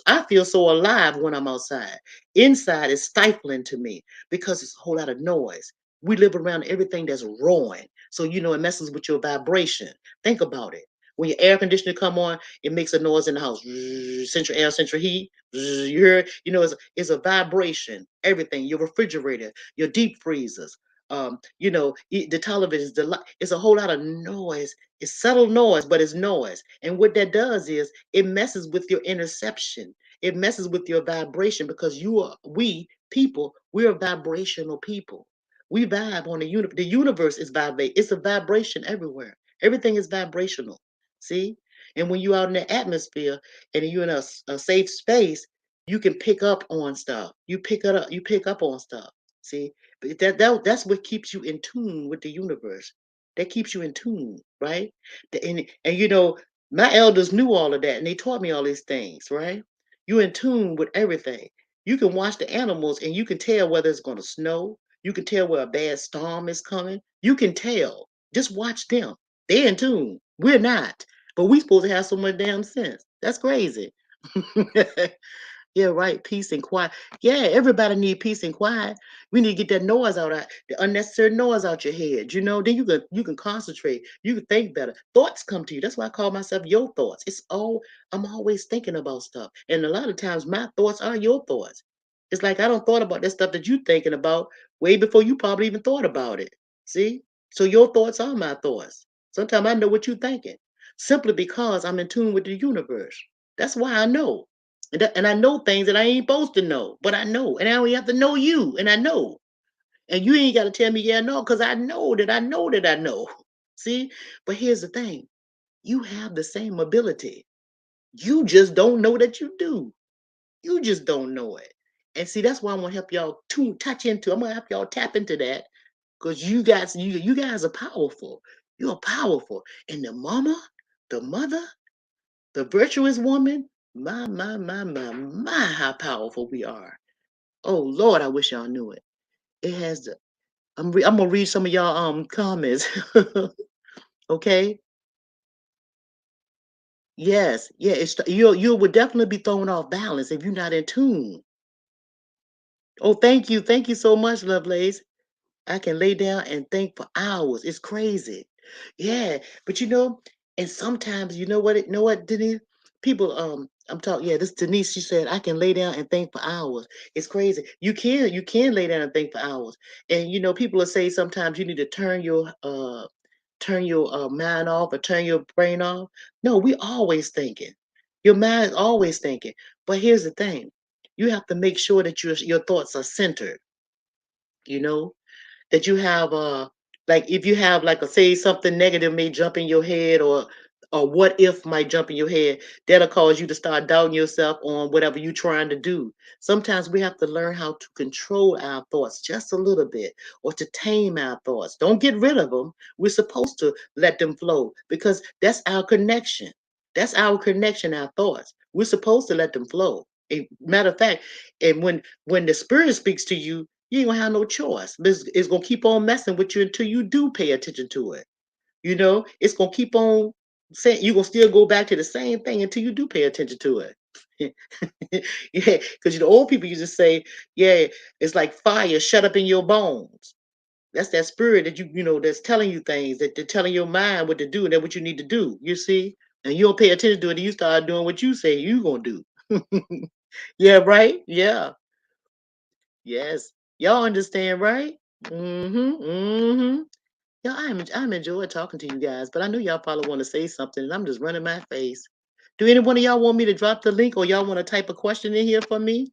I feel so alive when I'm outside. Inside is stifling to me because it's a whole lot of noise. We live around everything that's roaring. So it messes with your vibration. Think about it. When your air conditioner come on, it makes a noise in the house. Central air, central heat. You hear it? It's a vibration. Everything. Your refrigerator, your deep freezers, the television, it's a whole lot of noise. It's subtle noise, but it's noise. And what that does is it messes with your interception. It messes with your vibration because we people, we're vibrational people. We vibe on the universe is vibrate. It's a vibration everywhere. Everything is vibrational. See? And when you're out in the atmosphere and you're in a safe space, you can pick up on stuff. You pick up on stuff. See? But that's what keeps you in tune with the universe. That keeps you in tune, right? And my elders knew all of that and they taught me all these things, right? You're in tune with everything. You can watch the animals and you can tell whether it's going to snow. You can tell where a bad storm is coming. You can tell. Just watch them. They're in tune. We're not. But we supposed to have so much damn sense. That's crazy. Yeah, right. Peace and quiet. Yeah, everybody need peace and quiet. We need to get that noise the unnecessary noise out your head. Then you can concentrate. You can think better. Thoughts come to you. That's why I call myself your thoughts. I'm always thinking about stuff, and a lot of times my thoughts are your thoughts. It's like I don't thought about that stuff that you thinking about way before you probably even thought about it. See, so your thoughts are my thoughts. Sometimes I know what you're thinking simply because I'm in tune with the universe. That's why I know. And I know things that I ain't supposed to know, but I know. And I only have to know you, and I know. And you ain't got to tell me, yeah, no, because I know that I know that I know. See? But here's the thing you have the same ability. You just don't know that you do. You just don't know it. And see, that's why I want to help y'all touch into. I'm gonna help y'all tap into that because you guys are powerful. You're powerful. And the mother, the virtuous woman, my, how powerful we are. Oh Lord, I wish y'all knew it. It has the. I'm gonna read some of y'all comments. Okay. Yes, yeah. You would definitely be thrown off balance if you're not in tune. Oh, thank you so much, Lovelace. I can lay down and think for hours. It's crazy. Yeah, but and sometimes know what, Denise? People, I'm talking. Yeah, this Denise. She said I can lay down and think for hours. It's crazy. You can lay down and think for hours. And people will say sometimes you need to turn your mind off or turn your brain off. No, we always thinking. Your mind is always thinking. But here's the thing: you have to make sure that your thoughts are centered. You know, that you have like if you have like a say something negative may jump in your head or what if might jump in your head, that'll cause you to start doubting yourself on whatever you're trying to do. Sometimes we have to learn how to control our thoughts just a little bit or to tame our thoughts. Don't get rid of them. We're supposed to let them flow because that's our connection. That's our connection, our thoughts. We're supposed to let them flow. A matter of fact, and when the spirit speaks to you, you ain't gonna have no choice. It's gonna keep on messing with you until you do pay attention to it. It's gonna keep on saying you're gonna still go back to the same thing until you do pay attention to it. Yeah, because old people used to say, yeah, it's like fire shut up in your bones. That's that spirit that that's telling you things, that they're telling your mind what to do and then what you need to do. You see? And you don't pay attention to it, and you start doing what you say you gonna do. Yeah, right? Yeah. Yes. Y'all understand, right? Mm-hmm. Mm-hmm. Yeah, I'm enjoying talking to you guys, but I know y'all probably want to say something, and I'm just running my face. Do any one of y'all want me to drop the link, or y'all want to type a question in here for me?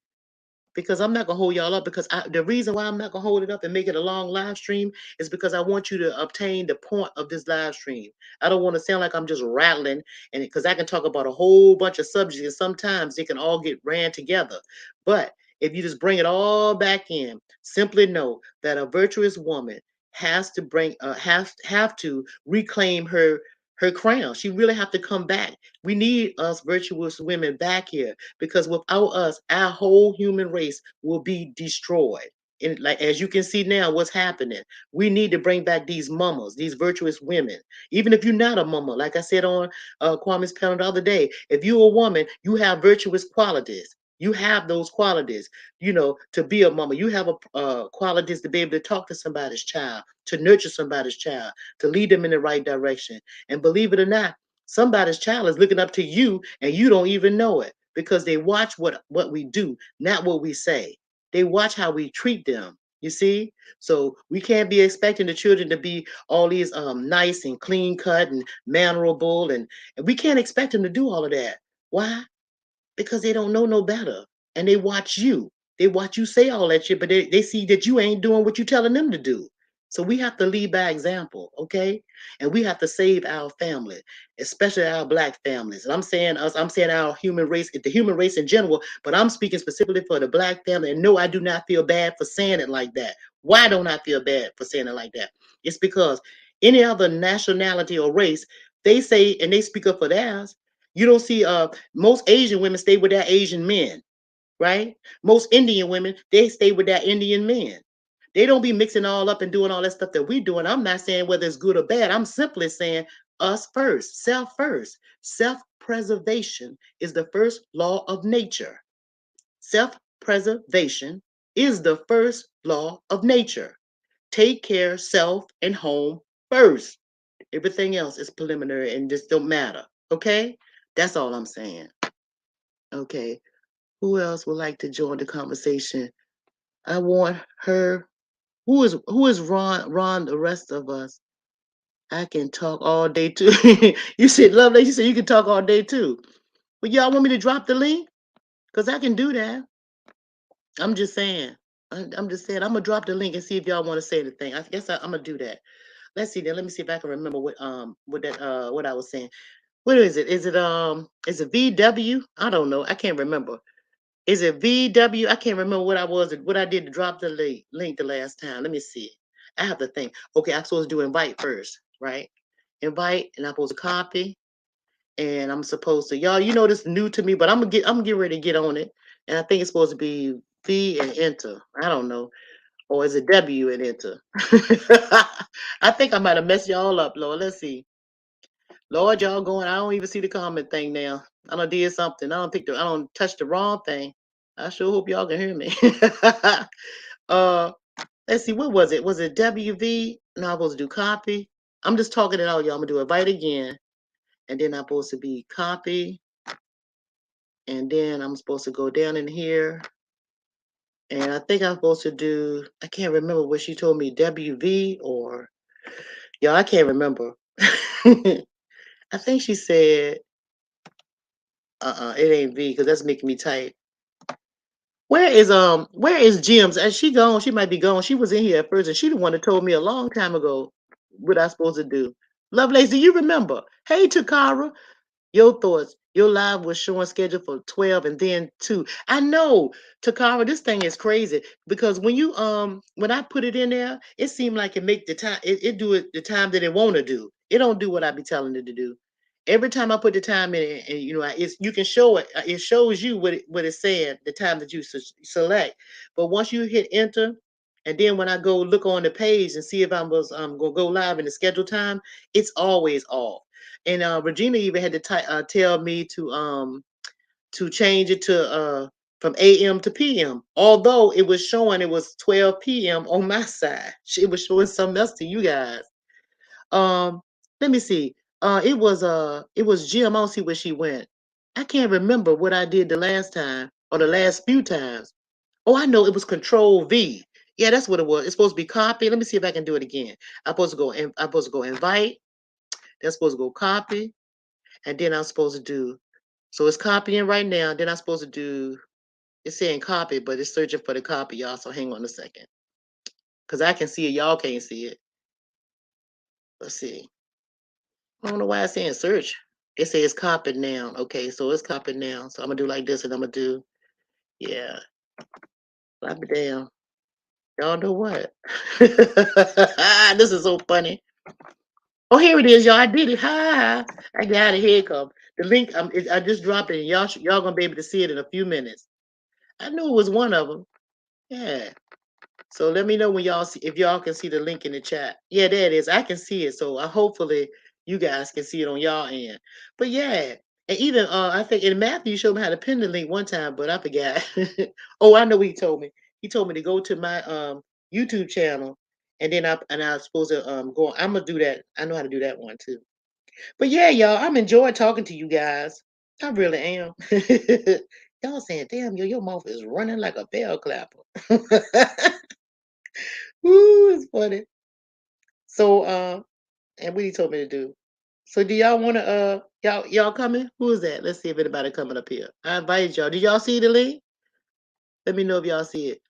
Because I'm not gonna hold y'all up. Because the reason why I'm not gonna hold it up and make it a long live stream is because I want you to obtain the point of this live stream. I don't want to sound like I'm just rattling, and because I can talk about a whole bunch of subjects, and sometimes they can all get ran together. But if you just bring it all back in, simply know that a virtuous woman has to have to reclaim her crown. She really have to come back. We need us virtuous women back here because without us, our whole human race will be destroyed. And like as you can see now, what's happening? We need to bring back these mamas, these virtuous women. Even if you're not a mama, like I said on Kwame's panel the other day, if you're a woman, you have virtuous qualities. You have those qualities, to be a mama. You have qualities to be able to talk to somebody's child, to nurture somebody's child, to lead them in the right direction. And believe it or not, somebody's child is looking up to you and you don't even know it because they watch what we do, not what we say. They watch how we treat them. You see? So we can't be expecting the children to be all these nice and clean cut and mannerable and we can't expect them to do all of that. Why? Because they don't know no better. And they watch you. They watch you say all that shit, but they see that you ain't doing what you telling them to do. So we have to lead by example, okay? And we have to save our family, especially our black families. And I'm saying us, I'm saying our human race, the human race in general, but I'm speaking specifically for the black family. And no, I do not feel bad for saying it like that. Why don't I feel bad for saying it like that? It's because any other nationality or race, they say and they speak up for theirs. You don't see most Asian women stay with their Asian men, right? Most Indian women, they stay with their Indian men. They don't be mixing all up and doing all that stuff that we doing. I'm not saying whether it's good or bad. I'm simply saying us first, self first. Self-preservation is the first law of nature. Self-preservation is the first law of nature. Take care, self and home first. Everything else is preliminary and just don't matter. Okay? That's all I'm saying. Okay. Who else would like to join the conversation? I want her. Who is Ron? Ron, the rest of us. I can talk all day too. You said lovely. You said you can talk all day too. But y'all want me to drop the link? Because I can do that. I'm just saying. I'm just saying. I'm gonna drop the link and see if y'all want to say anything. I guess I'm gonna do that. Let's see then. Let me see if I can remember what I was saying. What is it? Is it VW? I don't know. I can't remember. Is it VW? I can't remember what I did to drop the link the last time. Let me see. I have to think. Okay, I'm supposed to do invite first, right? Invite, and I'm supposed to copy, and I'm supposed to y'all. This is new to me, but I'm gonna get ready to get on it. And I think it's supposed to be V and enter. I don't know, or is it W and enter? I think I might have messed y'all up, Lord. Let's see. Lord, y'all going. I don't even see the comment thing now. I done did something. I don't touch the wrong thing. I sure hope y'all can hear me. uh Let's see, what was it? Was it WV? No, I'm supposed to do copy. I'm just talking it out, y'all. I'm gonna do invite again, and then I'm supposed to be copy, and then I'm supposed to go down in here, and I think I'm supposed to do. I can't remember what she told me, WV or y'all. I can't remember. I think she said, it ain't V because that's making me type. Where is Jim's? And she gone, she might be gone. She was in here at first and she the one that told me a long time ago what I supposed to do. Lovelace, do you remember? Hey Takara, your thoughts. Your live was showing schedule for 12 and then 2. I know, Takara, this thing is crazy because when I put it in there, it seemed like it make the time it do it the time that it wanna do. It don't do what I be telling it to do. Every time I put the time in it, and it's you can show it. It shows you what it's saying, the time that you select. But once you hit enter, and then when I go look on the page and see if I was gonna go live in the scheduled time, it's always off. And Regina even had to tell me to change it to from AM to PM. Although it was showing it was 12 PM on my side, it was showing something else to you guys. Um, Let me see. It was Jim. I don't see where she went. I can't remember what I did the last time or the last few times. Oh, I know it was Control V. Yeah, that's what it was. It's supposed to be copy. Let me see if I can do it again. I'm supposed to go invite. That's supposed to go copy, and then I'm supposed to do. So it's copying right now. Then I'm supposed to do. It's saying copy, but it's searching for the copy, y'all. So hang on a second, cause I can see it. Y'all can't see it. Let's see. I don't know why it's saying search. It says copied now. Okay, so it's copied now. So I'm gonna do like this, and I'm gonna do, yeah, slap it down. Y'all know what? This is so funny. Oh, here it is, y'all. I did it. Ha ha. I got it. Here it come. The link. I just dropped it. And y'all gonna be able to see it in a few minutes. I knew it was one of them. Yeah. So let me know when y'all see if y'all can see the link in the chat. Yeah, there it is. I can see it. So hopefully you guys can see it on y'all end. But yeah, and even I think in Matthew showed me how to pin the link one time, but I forgot. Oh, I know what he told me. He told me to go to my YouTube channel, and then I was supposed to go. I'm gonna do that. I know how to do that one too. But yeah, y'all, I'm enjoying talking to you guys. I really am. Y'all saying, damn, your mouth is running like a bell clapper. Ooh, it's funny. So, and what he told me to do. So, do y'all want to, y'all coming? Who is that? Let's see if anybody coming up here. I invited y'all. Did y'all see the link? Let me know if y'all see it.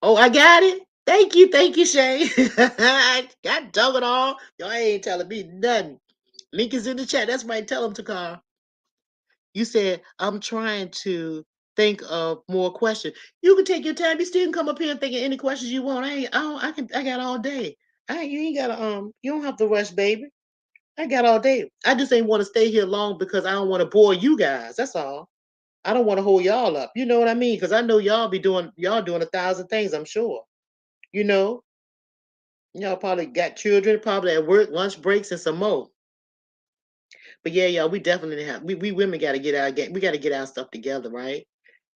Oh, I got it. Thank you, Shay. I got dug it all. Y'all ain't telling me nothing. Link is in the chat. That's right. Tell them to call. You said I'm trying to think of more questions. You can take your time. You still can come up here and think of any questions you want. I got all day. You ain't gotta you don't have to rush, baby. I got all day. I just ain't want to stay here long because I don't want to bore you guys. That's all. I don't want to hold y'all up. You know what I mean? Because I know y'all doing 1,000 things, I'm sure. You know, y'all probably got children, probably at work, lunch breaks, and some more. But yeah, y'all, we definitely have we women gotta get our we gotta get our stuff together, right?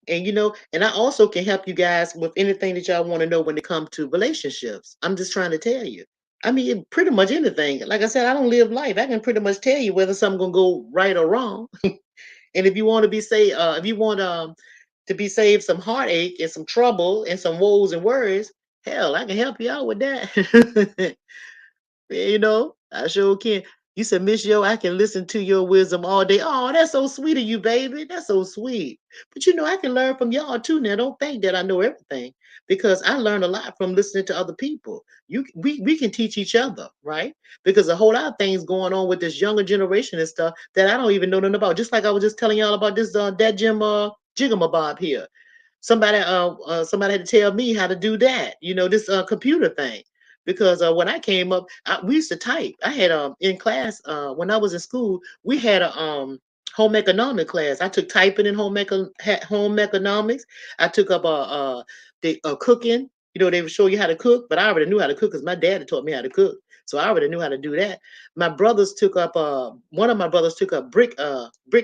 And and I also can help you guys with anything that y'all want to know when it comes to relationships. I'm just trying to tell you. I mean, pretty much anything. Like I said, I don't live life. I can pretty much tell you whether something gonna go right or wrong. And if you want to be say, if you want to be saved some heartache and some trouble and some woes and worries, hell, I can help you out with that. I sure can. You said, Miss Yo, I can listen to your wisdom all day. Oh, that's so sweet of you, baby. That's so sweet. But I can learn from y'all too. Now, don't think that I know everything because I learn a lot from listening to other people. We can teach each other, right? Because a whole lot of things going on with this younger generation and stuff that I don't even know nothing about. Just like I was just telling y'all about this that Jim Jigamabob here. Somebody had to tell me how to do that. This computer thing because when I came up, we used to type. I had in class when I was in school, we had a home economic class. I took typing in home economics. I took up the cooking. They would show you how to cook, but I already knew how to cook because my dad had taught me how to cook. So I already knew how to do that. My brothers took up one of my brothers took up brick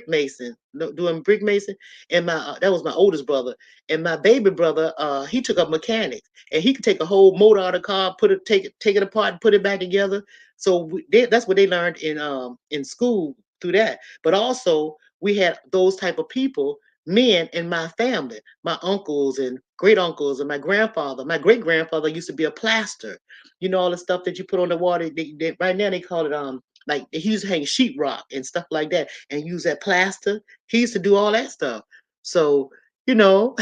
mason, doing brick mason, and my that was my oldest brother, and my baby brother he took up mechanics, and he could take a whole motor out of the car, take it apart, and put it back together. So that's what they learned in school through that. But also we had those type of people, men in my family, my uncles and great uncles and my grandfather. My great grandfather used to be a plaster. You know all the stuff that you put on the water. Right now they call it like he used to hang sheetrock and stuff like that and use that plaster. He used to do all that stuff. So you know,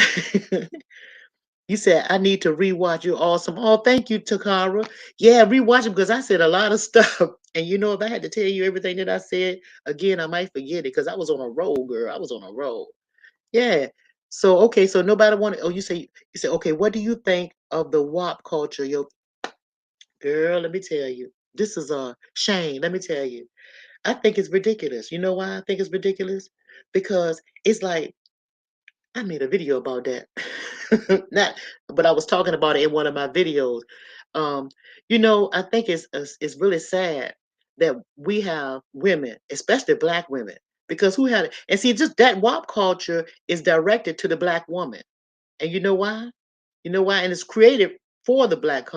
you said I need to rewatch. You awesome. Oh, thank you, Takara. Yeah, rewatch it because I said a lot of stuff. And you know, if I had to tell you everything that I said again, I might forget it because I was on a roll, girl. I was on a roll. Yeah. So okay, so nobody wanted. Oh, you say okay. What do you think of the WAP culture? Yo, girl, let me tell you. This is a shame. Let me tell you. I think it's ridiculous. You know why I think it's ridiculous? Because it's like I made a video about that. Not, but I was talking about it in one of my videos. Um, I think it's really sad that we have women, especially black women, because who had it? And see, just that WAP culture is directed to the black woman, and you know why? You know why? And it's created for the black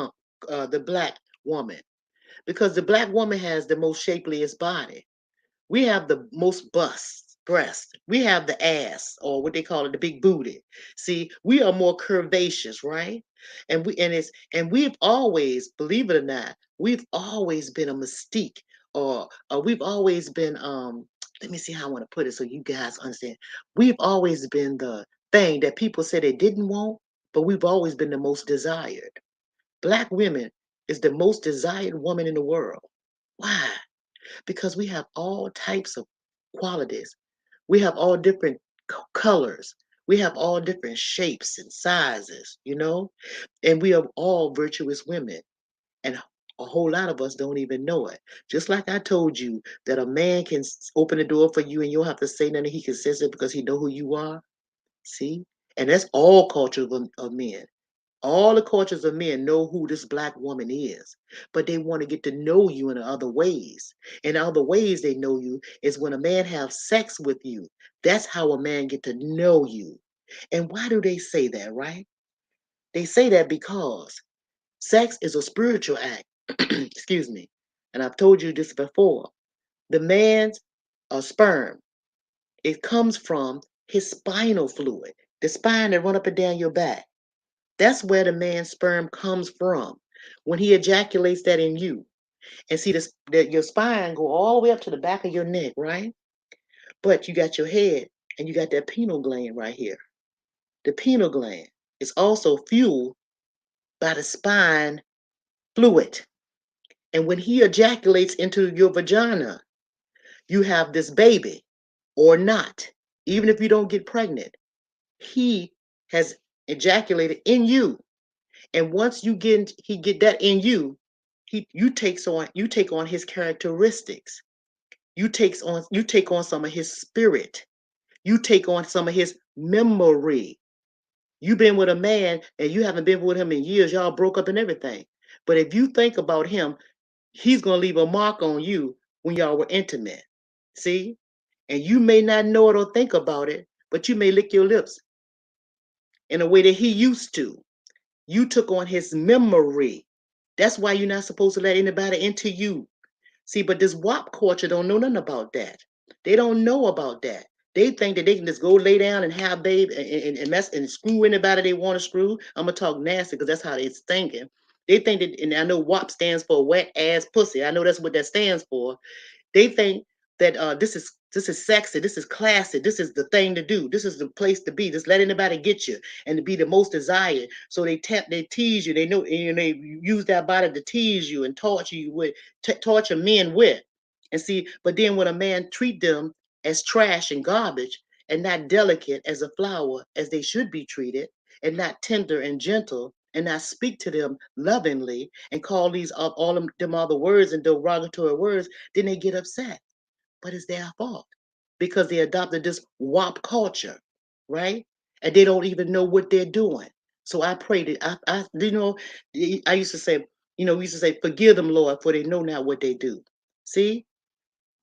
woman, because the black woman has the most shapeliest body. We have the most breast. We have the ass, or what they call it, the big booty. See, we are more curvaceous, right? And we've always, believe it or not, we've always been a mystique, or we've always been let me see how I want to put it so you guys understand. We've always been the thing that people say they didn't want, but we've always been the most desired. Black women is the most desired woman in the world. Why? Because we have all types of qualities. We have all different colors. We have all different shapes and sizes, and we are all virtuous women. And a whole lot of us don't even know it. Just like I told you that a man can open the door for you and you don't have to say nothing. He can sense it because he know who you are. See? And that's all culture of men. All the cultures of men know who this black woman is, but they want to get to know you in other ways. In other ways they know you is when a man have sex with you. That's how a man get to know you. And why do they say that, right? They say that because sex is a spiritual act. Excuse me. And I've told you this before. The man's sperm, it comes from his spinal fluid, the spine that run up and down your back. That's where the man's sperm comes from when he ejaculates that in you. And see this that your spine go all the way up to the back of your neck, right? But you got your head and you got that pineal gland right here. The pineal gland is also fueled by the spine fluid. And when he ejaculates into your vagina, you have this baby or not. Even if you don't get pregnant, he has ejaculated in you. And once he get that in you, you take on his characteristics. You take on some of his spirit. You take on some of his memory. You've been with a man and you haven't been with him in years. Y'all broke up and everything. But if you think about him, he's gonna leave a mark on you when y'all were intimate. See? And you may not know it or think about it, but you may lick your lips in a way that he used to. You took on his memory. That's why you're not supposed to let anybody into you. See, but this WAP culture don't know nothing about that. They don't know about that. They think that they can just go lay down and have babe and mess and screw anybody they want to screw. I'm gonna talk nasty because that's how they're thinking. They think that, and I know WAP stands for wet ass pussy. I know that's what that stands for. They think that this is sexy, this is classy, this is the thing to do, this is the place to be. Just let anybody get you and to be the most desired. So they tease you. They know, and they use that body to tease you and torture you with, torture men with. And see, but then when a man treat them as trash and garbage and not delicate as a flower as they should be treated, and not tender and gentle, and not speak to them lovingly and call these all them other words and derogatory words, then they get upset. But it's their fault because they adopted this WAP culture, right? And they don't even know what they're doing. So I pray that I used to say, We used to say, "Forgive them, Lord, for they know not what they do." See,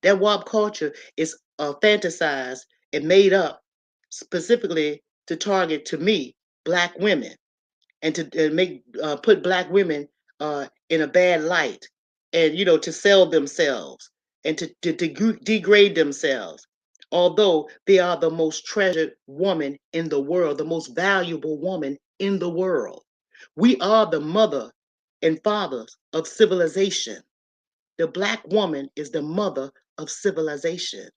that WAP culture is fantasized and made up specifically to target to me black women and to make put black women in a bad light, and to sell themselves and to degrade themselves, although they are the most treasured woman in the world, the most valuable woman in the world. We are the mother and fathers of civilization. The black woman is the mother of civilization,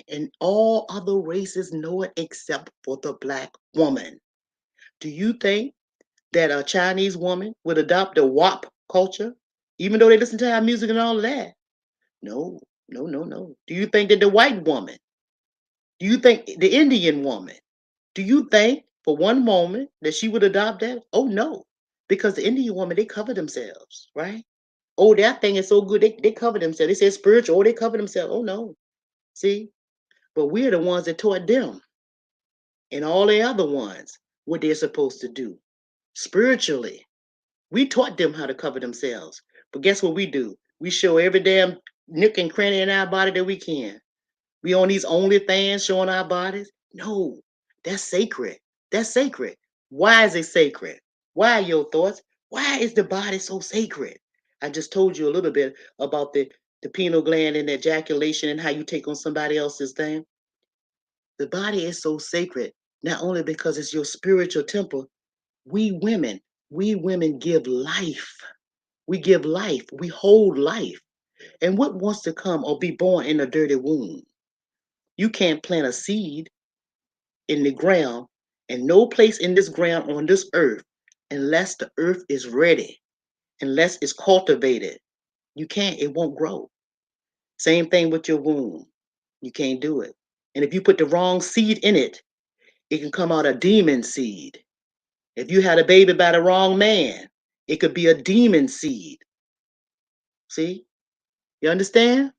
and all other races know it except for the black woman. Do you think that a Chinese woman would adopt the WAP culture, even though they listen to our music and all of that? No, no, no, no. Do you think that the white woman, do you think the Indian woman, do you think for one moment that she would adopt that? Oh, no. Because the Indian woman, they cover themselves, right? Oh, that thing is so good. They cover themselves. They say spiritual. Oh, they cover themselves. Oh, no. See? But we're the ones that taught them and all the other ones what they're supposed to do spiritually. We taught them how to cover themselves. But guess what we do? We show every damn nook and cranny in our body that we can. We on these OnlyFans showing our bodies? No, that's sacred. That's sacred. Why is it sacred? Why are your thoughts? Why is the body so sacred? I just told you a little bit about the pineal gland and the ejaculation and how you take on somebody else's thing. The body is so sacred, not only because it's your spiritual temple. We women give life. We give life. We hold life. And what wants to come or be born in a dirty womb? You can't plant a seed in the ground, and no place in this ground on this earth, unless the earth is ready, unless it's cultivated. You can't, it won't grow. Same thing with your womb. You can't do it. And if you put the wrong seed in it, it can come out a demon seed. If you had a baby by the wrong man, it could be a demon seed. See? You understand?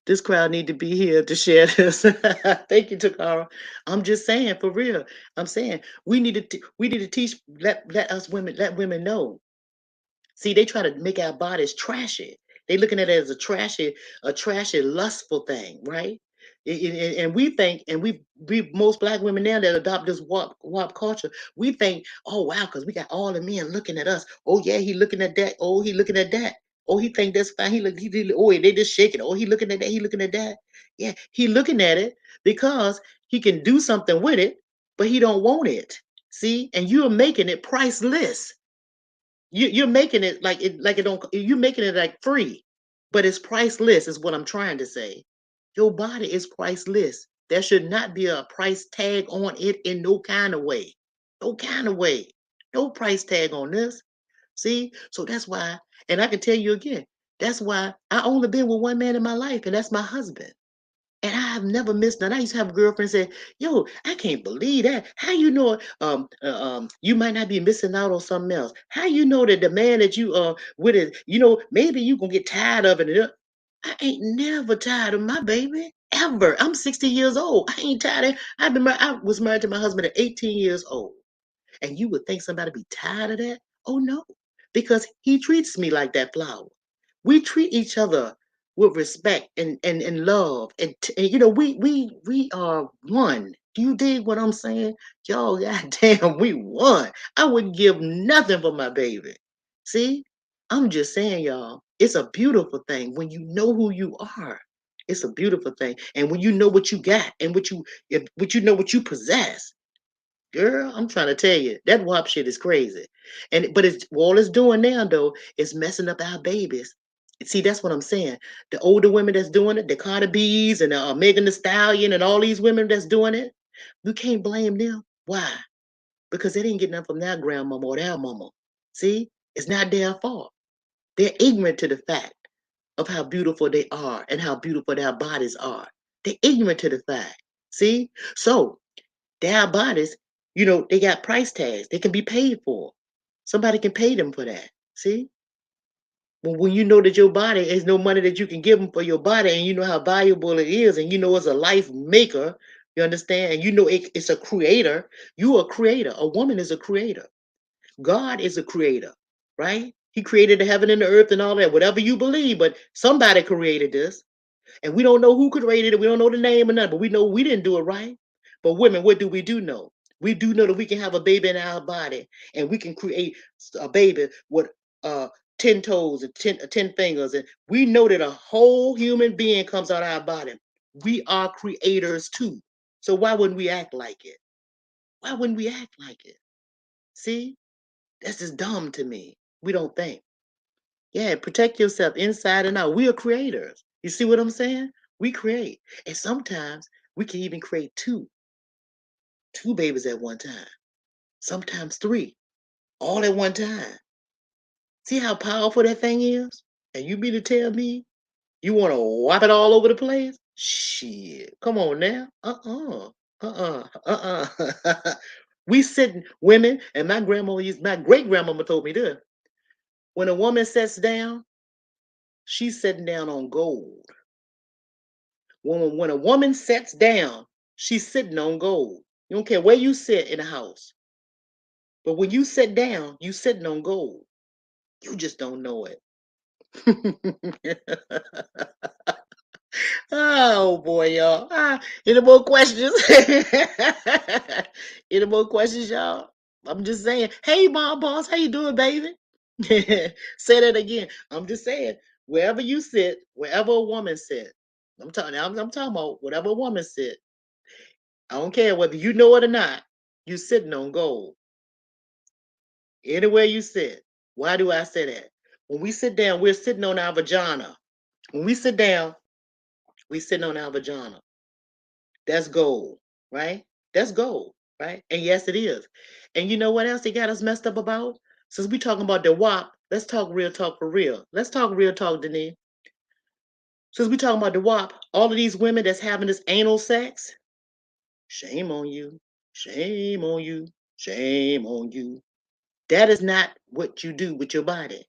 This crowd need to be here to share this. Thank you, Takara. I'm just saying, for real. I'm saying we need to teach, let us women, let women know. See, they try to make our bodies trashy. They looking at it as a trashy, lustful thing, right? And we think, and we most black women now that adopt this WAP culture, we think, oh wow, because we got all the men looking at us. Oh yeah, he looking at that. Oh, he looking at that. Oh, he think that's fine. Oh, they just shaking. Oh, he looking at that. He looking at that. Yeah, he looking at it because he can do something with it, but he don't want it. See, and you're making it priceless. You're making it like it don't, you're making it like free, but it's priceless is what I'm trying to say. Your body is priceless. There should not be a price tag on it in no kind of way. No kind of way. No price tag on this. See? So that's why, and I can tell you again, that's why I only been with one man in my life, and that's my husband. And I have never missed none. I used to have a girlfriend say, "Yo, I can't believe that. How you know you might not be missing out on something else? How you know that the man that you with it, maybe you gonna get tired of it." I ain't never tired of my baby ever. I'm 60 years old. I ain't tired of. I was married to my husband at 18 years old. And you would think somebody be tired of that? Oh no, because he treats me like that flower. We treat each other with respect and love, and we are one. Do you dig what I'm saying? Y'all, goddamn, we one. I would give nothing for my baby. See, I'm just saying, y'all, it's a beautiful thing when you know who you are. It's a beautiful thing, and when you know what you got and what you know what you possess. Girl, I'm trying to tell you, that WAP shit is crazy. But it's all it's doing now though is messing up our babies. See, that's what I'm saying. The older women that's doing it, the Carter B's and Megan the Stallion and all these women that's doing it, we can't blame them. Why? Because they didn't get nothing from their grandmama or their mama. See, it's not their fault. They're ignorant to the fact of how beautiful they are and how beautiful their bodies are. They're ignorant to the fact. See, so their bodies, they got price tags. They can be paid for. Somebody can pay them for that. See? When you know that your body is no money that you can give them for your body, and you know how valuable it is, and you know it's a life maker, you understand? And you know it's a creator. You are a creator. A woman is a creator. God is a creator. right? He created the heaven and the earth and all that, whatever you believe, but somebody created this. And we don't know who created it. We don't know the name or nothing, but we know we didn't do it right. But women, what do we do know? We do know that we can have a baby in our body and we can create a baby with uh 10 toes and 10 fingers. And we know that a whole human being comes out of our body. We are creators too. So why wouldn't we act like it? Why wouldn't we act like it? See? That's just dumb to me. We don't think. Yeah, protect yourself inside and out. We are creators. You see what I'm saying? We create. And sometimes we can even create two babies at one time. Sometimes three, all at one time. See how powerful that thing is? And you mean to tell me you want to wipe it all over the place? Shit. Come on now. We sitting women, and my great grandmama told me this. When a woman sits down, she's sitting down on gold. When a woman sits down, she's sitting on gold. You don't care where you sit in the house. But when you sit down, you sitting on gold. You just don't know it. Oh boy, y'all. Any more questions? Any more questions, y'all? I'm just saying. Hey, mom boss, how you doing, baby? Say that again. I'm just saying. Wherever you sit, wherever a woman sit, I'm talking about whatever a woman sit. I don't care whether you know it or not. You sitting on gold. Anywhere you sit. Why do I say that? When we sit down, we're sitting on our vagina. When we sit down, we sitting on our vagina. That's gold, right? That's gold, right? And yes, it is. And you know what else they got us messed up about? Since we talking about the WAP, let's talk real talk for real. Let's talk real talk, Denise. Since we talking about the WAP, all of these women that's having this anal sex, shame on you. Shame on you. Shame on you. That is not what you do with your body.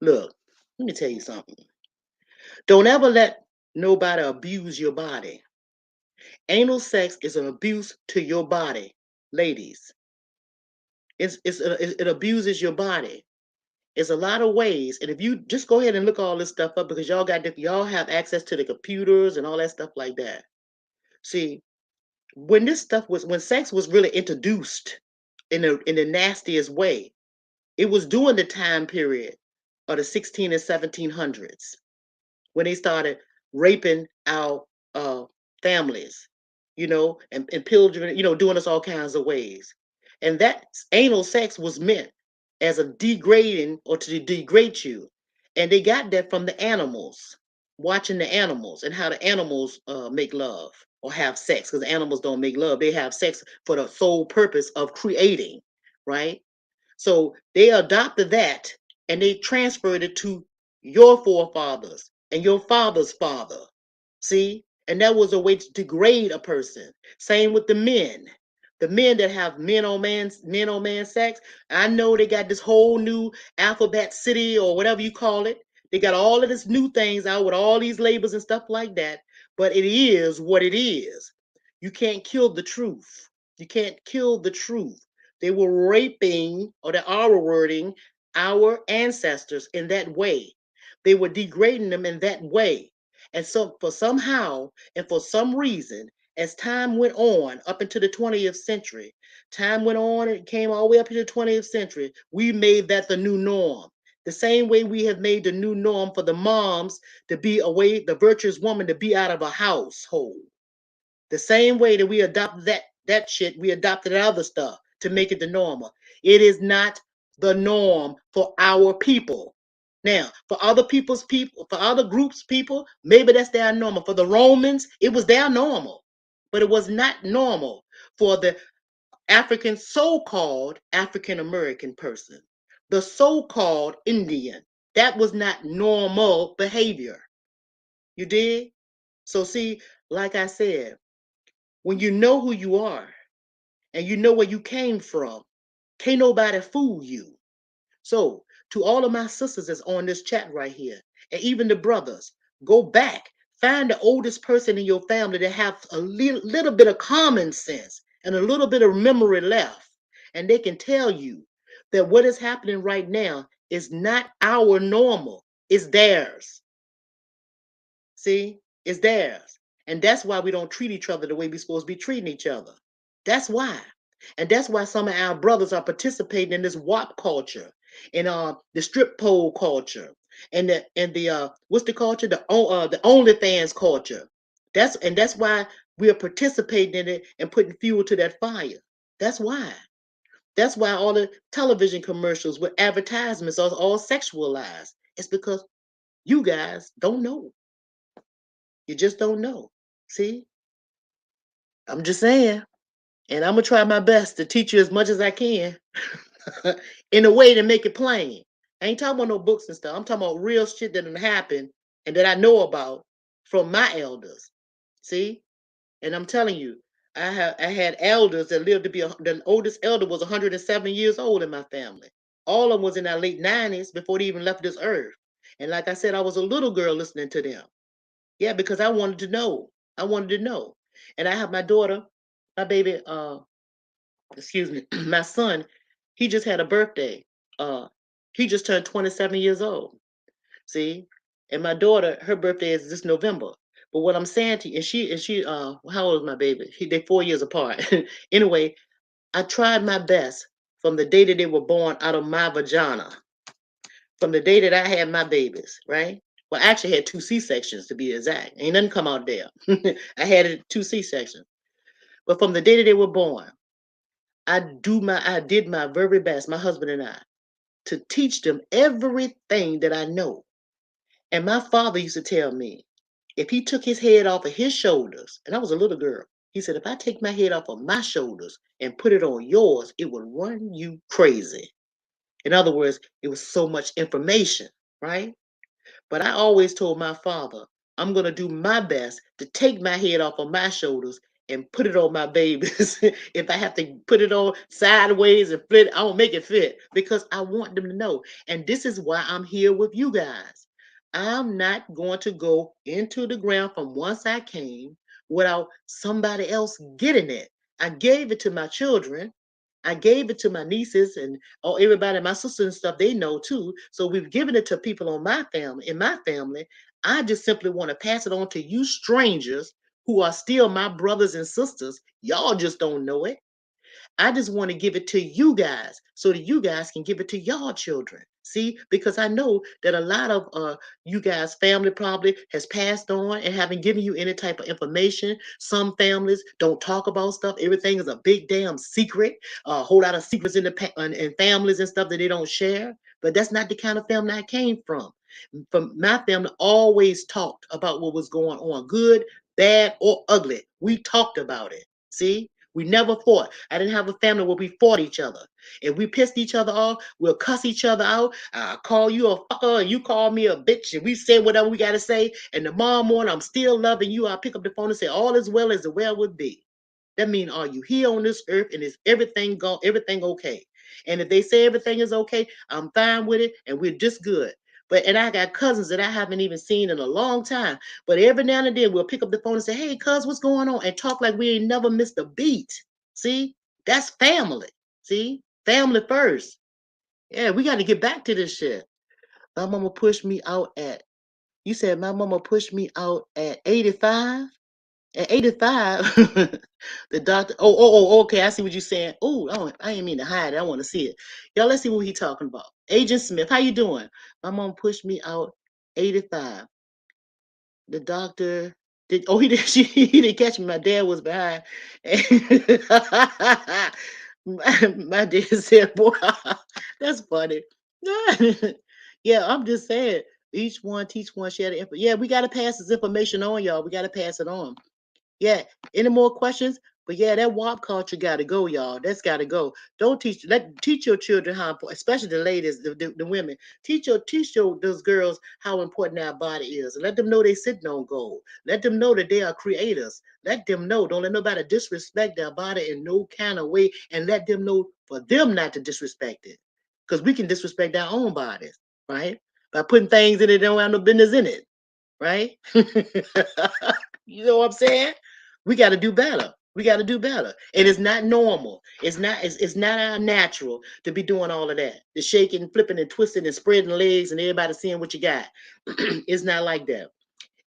Look, let me tell you something. Don't ever let nobody abuse your body. Anal sex is an abuse to your body, ladies. It abuses your body. It's a lot of ways, and if you just go ahead and look all this stuff up because y'all have access to the computers and all that stuff like that. See, when sex was really introduced in the nastiest way, it was during the time period of the 16 and 1700s when they started raping our families, and pillaging, doing us all kinds of ways. And that anal sex was meant as a degrading or to degrade you. And they got that from the animals, watching the animals and how the animals make love or have sex, because the animals don't make love. They have sex for the sole purpose of creating, right? So they adopted that and they transferred it to your forefathers and your father's father. See? And that was a way to degrade a person. Same with the men. The men that have men on man sex, I know they got this whole new alphabet city or whatever you call it. They got all of this new things out with all these labels and stuff like that. But it is what it is. You can't kill the truth. You can't kill the truth. They were raping, or they are wording, our ancestors in that way. They were degrading them in that way. And so, for somehow and for some reason, as time went on up into the 20th century, time went on and it came all the way up to the 20th century, we made that the new norm. The same way we have made the new norm for the moms to be away, the virtuous woman to be out of a household. The same way that we adopted that shit, we adopted other stuff to make it the normal. It is not the norm for our people. Now, for other people's people, for other groups' people, maybe that's their normal. For the Romans, it was their normal, but it was not normal for the African, so-called African American person, the so-called Indian. That was not normal behavior. You did? So see, like I said, when you know who you are and you know where you came from, can't nobody fool you. So, to all of my sisters that's on this chat right here, and even the brothers, go back, find the oldest person in your family that have a little bit of common sense and a little bit of memory left, and they can tell you that what is happening right now It's not our normal. It's theirs. See, it's theirs. And that's why we don't treat each other the way we're supposed to be treating each other. That's why. And that's why some of our brothers are participating in this WAP culture and the strip pole culture and the what's the culture? The OnlyFans culture. That's why we are participating in it and putting fuel to that fire. That's why. That's why all the television commercials with advertisements are all sexualized. It's because you guys don't know. You just don't know. See, I'm just saying. And I'm gonna try my best to teach you as much as I can in a way to make it plain. I ain't talking about no books and stuff. I'm talking about real shit that done happened and that I know about from my elders. See? And I'm telling you, I had elders that lived to be the oldest elder was 107 years old in my family. All of them was in their late 90s before they even left this earth. And like I said, I was a little girl listening to them. Yeah, because I wanted to know. I wanted to know. And I have my daughter, my baby, excuse me, my son, he just had a birthday. Uh, he just turned 27 years old. See? And my daughter, her birthday is this November. But what I'm saying to you, and she, how old is my baby? They 4 years apart. Anyway, I tried my best from the day that they were born out of my vagina, from the day that I had my babies, right? Well, I actually had two C-sections to be exact. Ain't nothing come out there. I had two C-sections. But from the day that they were born, I did my very best, my husband and I, to teach them everything that I know. And my father used to tell me, if he took his head off of his shoulders, and I was a little girl, he said, if I take my head off of my shoulders and put it on yours, it would run you crazy. In other words, it was so much information, right? But I always told my father, I'm going to do my best to take my head off of my shoulders and put it on my babies. If I have to put it on sideways and flip, I will make it fit because I want them to know. And this is why I'm here with you guys. I'm not going to go into the ground from whence I came without somebody else getting it. I gave it to my children. I gave it to my nieces and everybody, my sisters and stuff, they know too. So we've given it to people on my family, in my family. I just simply want to pass it on to you strangers who are still my brothers and sisters. Y'all just don't know it. I just want to give it to you guys so that you guys can give it to y'all children. See, because I know that a lot of you guys' family probably has passed on and haven't given you any type of information. Some families don't talk about stuff. Everything is a big damn secret. A whole lot of secrets in families and stuff that they don't share. But that's not the kind of family I came from. From my family, always talked about what was going on, good, bad, or ugly. We talked about it. See, we never fought. I didn't have a family where we fought each other. If we pissed each other off, we'll cuss each other out. I'll call you a fucker and you call me a bitch. And we say whatever we got to say. And tomorrow morning, I'm still loving you. I'll pick up the phone and say, all is well as the well would be. That means, are you here on this earth and is everything okay? And if they say everything is okay, I'm fine with it and we're just good. And I got cousins that I haven't even seen in a long time. But every now and then we'll pick up the phone and say, hey, cuz, what's going on? And talk like we ain't never missed a beat. See? That's family. See? Family first. Yeah, we got to get back to this shit. My mama pushed me out at, you said my mama pushed me out at 85? At 85, the doctor, okay, I see what you're saying. Oh, I didn't mean to hide it. I want to see it. Y'all, let's see what he talking about. Agent Smith, how you doing? My mom pushed me out 85. The doctor did, he did, he didn't catch me. My dad was behind. My dad said, boy, that's funny. Yeah, I'm just saying, each one teach one, share the info. Yeah, we got to pass this information on, y'all. We got to pass it on. Yeah. Any more questions? But yeah, that WAP culture got to go, y'all. That's got to go. Don't teach your children how important, especially the ladies, the women. Teach your those girls how important our body is. Let them know they sitting on gold. Let them know that they are creators. Let them know. Don't let nobody disrespect their body in no kind of way, and let them know for them not to disrespect it, because we can disrespect our own bodies, right? By putting things in it that don't have no business in it, right? You know what I'm saying? We got to do better. We got to do better. And it's not normal. It's not our natural to be doing all of that. The shaking, flipping, and twisting and spreading legs and everybody seeing what you got. It's not like that.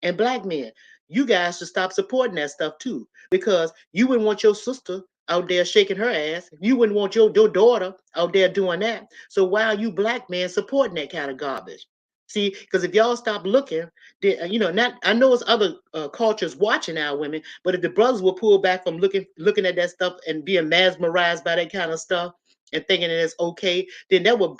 And black men, you guys should stop supporting that stuff too. Because you wouldn't want your sister out there shaking her ass. You wouldn't want your daughter out there doing that. So why are you black men supporting that kind of garbage? See, because if y'all stop looking, not I know it's other cultures watching our women, but if the brothers will pull back from looking at that stuff and being mesmerized by that kind of stuff and thinking that it's okay, then that will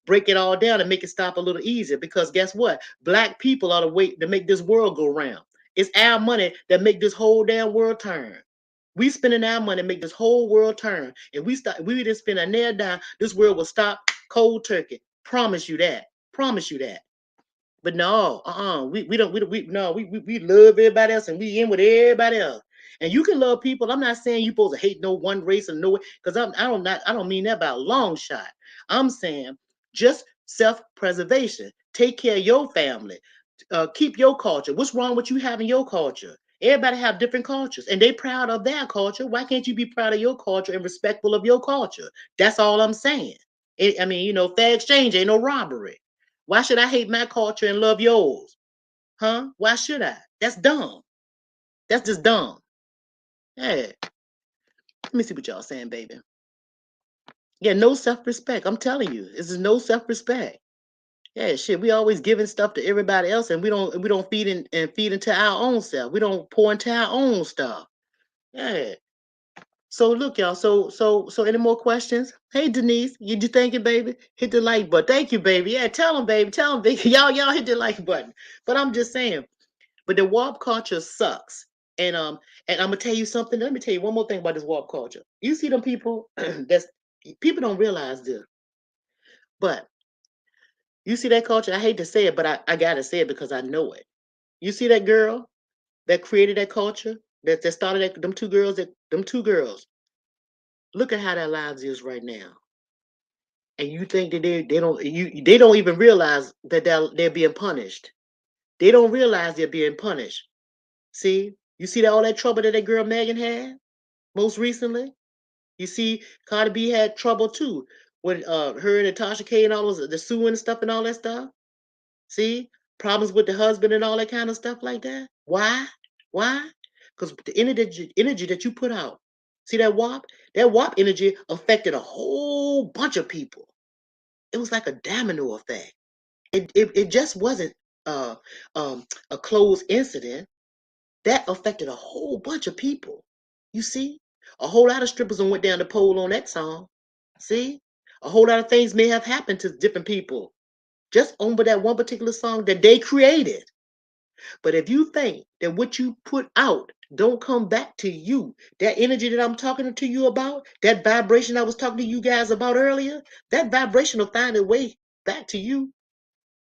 break it all down and make it stop a little easier. Because guess what? Black people are the way to make this world go round. It's our money that make this whole damn world turn. We spending our money to make this whole world turn. If we didn't spend a nail down, this world will stop cold turkey. Promise you that. Promise you that. But no, we love everybody else and we in with everybody else. And you can love people. I'm not saying you supposed to hate no one race or no way, because I don't mean that by a long shot. I'm saying just self-preservation. Take care of your family. Keep your culture. What's wrong with you having your culture? Everybody have different cultures and they proud of their culture. Why can't you be proud of your culture and respectful of your culture? That's all I'm saying. I mean, fair exchange ain't no robbery. Why should I hate my culture and love yours? Huh? Why should I? That's dumb. That's just dumb. Hey, let me see what y'all saying, baby. Yeah, no self-respect. I'm telling you, this is no self-respect. Yeah, shit. We always giving stuff to everybody else, and we don't feed in and feed into our own self. We don't pour into our own stuff. Yeah. So look, y'all. So any more questions? Hey, Denise, you think it, baby? Hit the like button. Thank you, baby. Yeah, tell them, baby. Tell them, baby. Y'all hit the like button. But I'm just saying. But the warp culture sucks. And I'm gonna tell you something. Let me tell you one more thing about this warp culture. You see them people that's people don't realize this, but you see that culture. I hate to say it, but I gotta say it because I know it. You see that girl that created that culture, that started them two girls. Look at how their lives is right now. And you think that they don't even realize that they're being punished. They don't realize they're being punished. See, you see that all that trouble that girl Megan had most recently. You see, Cardi B had trouble too with her and Natasha K and all those the suing stuff and all that stuff. See, problems with the husband and all that kind of stuff like that. Why? Why? Because the energy that you put out. See that WAP energy affected a whole bunch of people. It was like a domino effect. It just wasn't uh, a closed incident. That affected a whole bunch of people. You see? A whole lot of strippers went down the pole on that song. See? A whole lot of things may have happened to different people just on that one particular song that they created. But if you think that what you put out don't come back to you, that energy that I'm talking to you about, that vibration I was talking to you guys about earlier, that vibration will find a way back to you.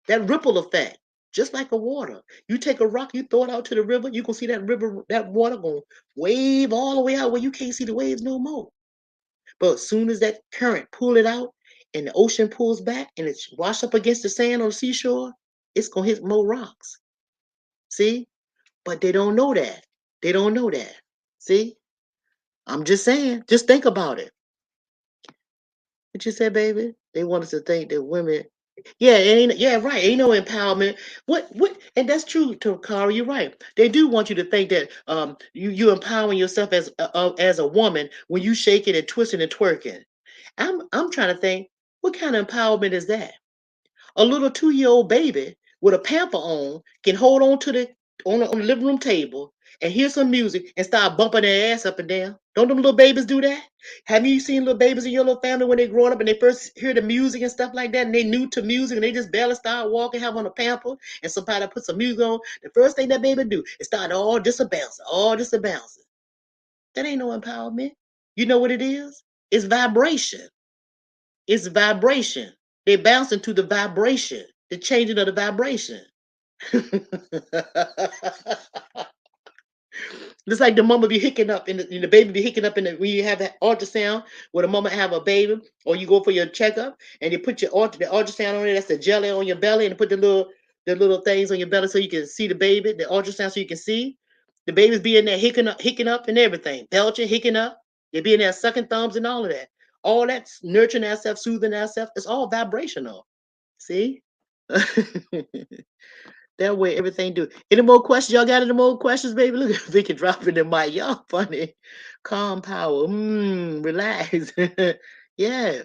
That ripple effect, just like a water. You take a rock, you throw it out to the river, you can see that river, that water going wave all the way out where you can't see the waves no more. But as soon as that current pull it out and the ocean pulls back and it's washed up against the sand on the seashore, it's gonna hit more rocks. See? But they don't know that. They don't know that. See? I'm just saying, just think about it. What you said, baby? They want us to think that women. Yeah, yeah, right. Ain't no empowerment. What? And that's true, to Kara. You're right. They do want you to think that you empowering yourself as a woman when you shaking and twisting and twerking. I'm trying to think, what kind of empowerment is that? A little 2-year-old baby with a pamper on can hold on to the living room table and hear some music and start bumping their ass up and down. Don't them little babies do that? Have you seen little babies in your little family when they growing up and they first hear the music and stuff like that and they new to music and they just barely start walking, have on a pamper and somebody put some music on? The first thing that baby do is start all just a bouncing. That ain't no empowerment. You know what it is? It's vibration. It's vibration. They bounce into the vibration, the changing of the vibration. Just like the mama be hicking up and the baby be hicking up when you have that ultrasound where the mama have a baby or you go for your checkup and you put the ultrasound on it, that's the jelly on your belly and put the little things on your belly so you can see the baby, the ultrasound so you can see. The babies be in there hicking up and everything, belching, hicking up. They be in there sucking thumbs and all of that. All that's nurturing ourselves, soothing ourselves. It's all vibrational. See? That way everything do. Any more questions? Y'all got any more questions, baby? Look at Vicky dropping the mic. Y'all funny. Calm power. Relax. Yeah.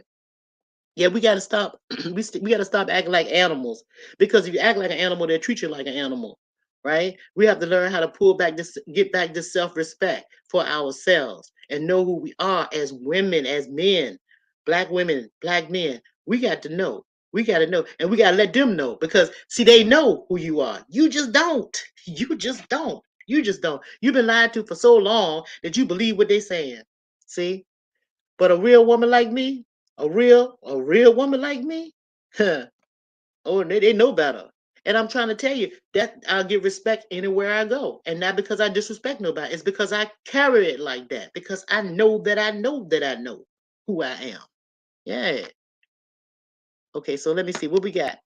Yeah, we gotta stop. We gotta stop acting like animals because if you act like an animal, they treat you like an animal, right? We have to learn how to get back this self-respect for ourselves, and know who we are as women, as men, black women, black men. We got to know. We got to know, and we got to let them know because see, they know who you are. You just don't. You just don't. You just don't. You've been lied to for so long that you believe what they're saying. See? But a real woman like me, a real woman like me, huh, oh, they know better. And I'm trying to tell you that I'll get respect anywhere I go. And not because I disrespect nobody. It's because I carry it like that. Because I know that I know that I know who I am. Yeah. Okay, so let me see what we got.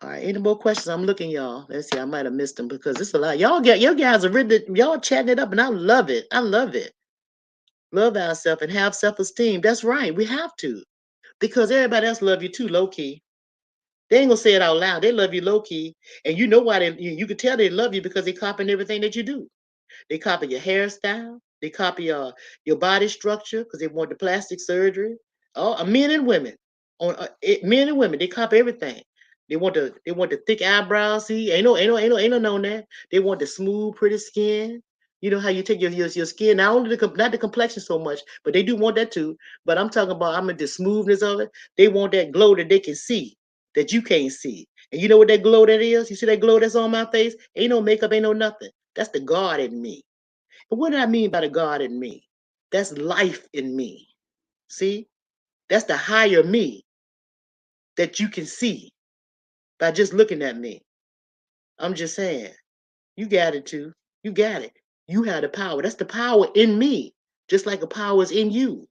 All right, any more questions? I'm looking, y'all. Let's see, I might have missed them because it's a lot. Your guys are really y'all chatting it up, and I love it. I love it. Love ourselves and have self-esteem. That's right. We have to. Because everybody else love you too, low key. They ain't gonna say it out loud. They love you low key, and you know why you can tell they love you because they copying everything that you do. They copy your hairstyle. They copy your body structure because they want the plastic surgery. Oh, men and women, men and women, they copy everything. They want the thick eyebrows. See, ain't no known that. They want the smooth, pretty skin. You know how you take your skin, not only not the complexion so much, but they do want that too. But I'm talking about the smoothness of it. They want that glow that they can see that you can't see. And you know what that glow that is? You see that glow that's on my face? Ain't no makeup, ain't no nothing. That's the God in me. But what do I mean by the God in me? That's life in me. See? That's the higher me that you can see by just looking at me. I'm just saying, you got it too. You got it. You have the power. That's the power in me, just like the power is in you.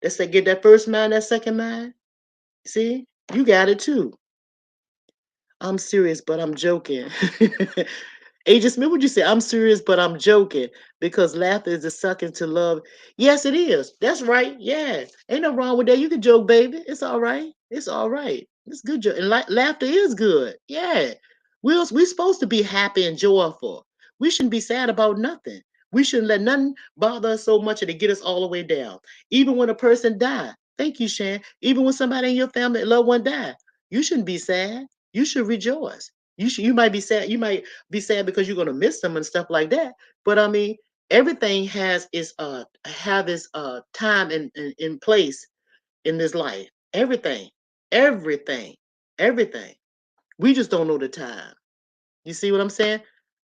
That's that get that first mind, that second mind. See? You got it too. I'm serious, but I'm joking. Agent Smith, would you say I'm serious, but I'm joking because laughter is the sucking to love? Yes, it is. That's right. Yeah, ain't no wrong with that. You can joke, baby. It's all right. It's all right. It's good. And laughter is good. Yeah, we supposed to be happy and joyful. We shouldn't be sad about nothing. We shouldn't let nothing bother us so much that it get us all the way down. Even when a person die. Thank you, Shan. Even when somebody in your family, a loved one die, you shouldn't be sad. You should rejoice. You might be sad. You might be sad because you're gonna miss them and stuff like that. But I mean, everything has its time in place in this life. Everything, everything. We just don't know the time. You see what I'm saying?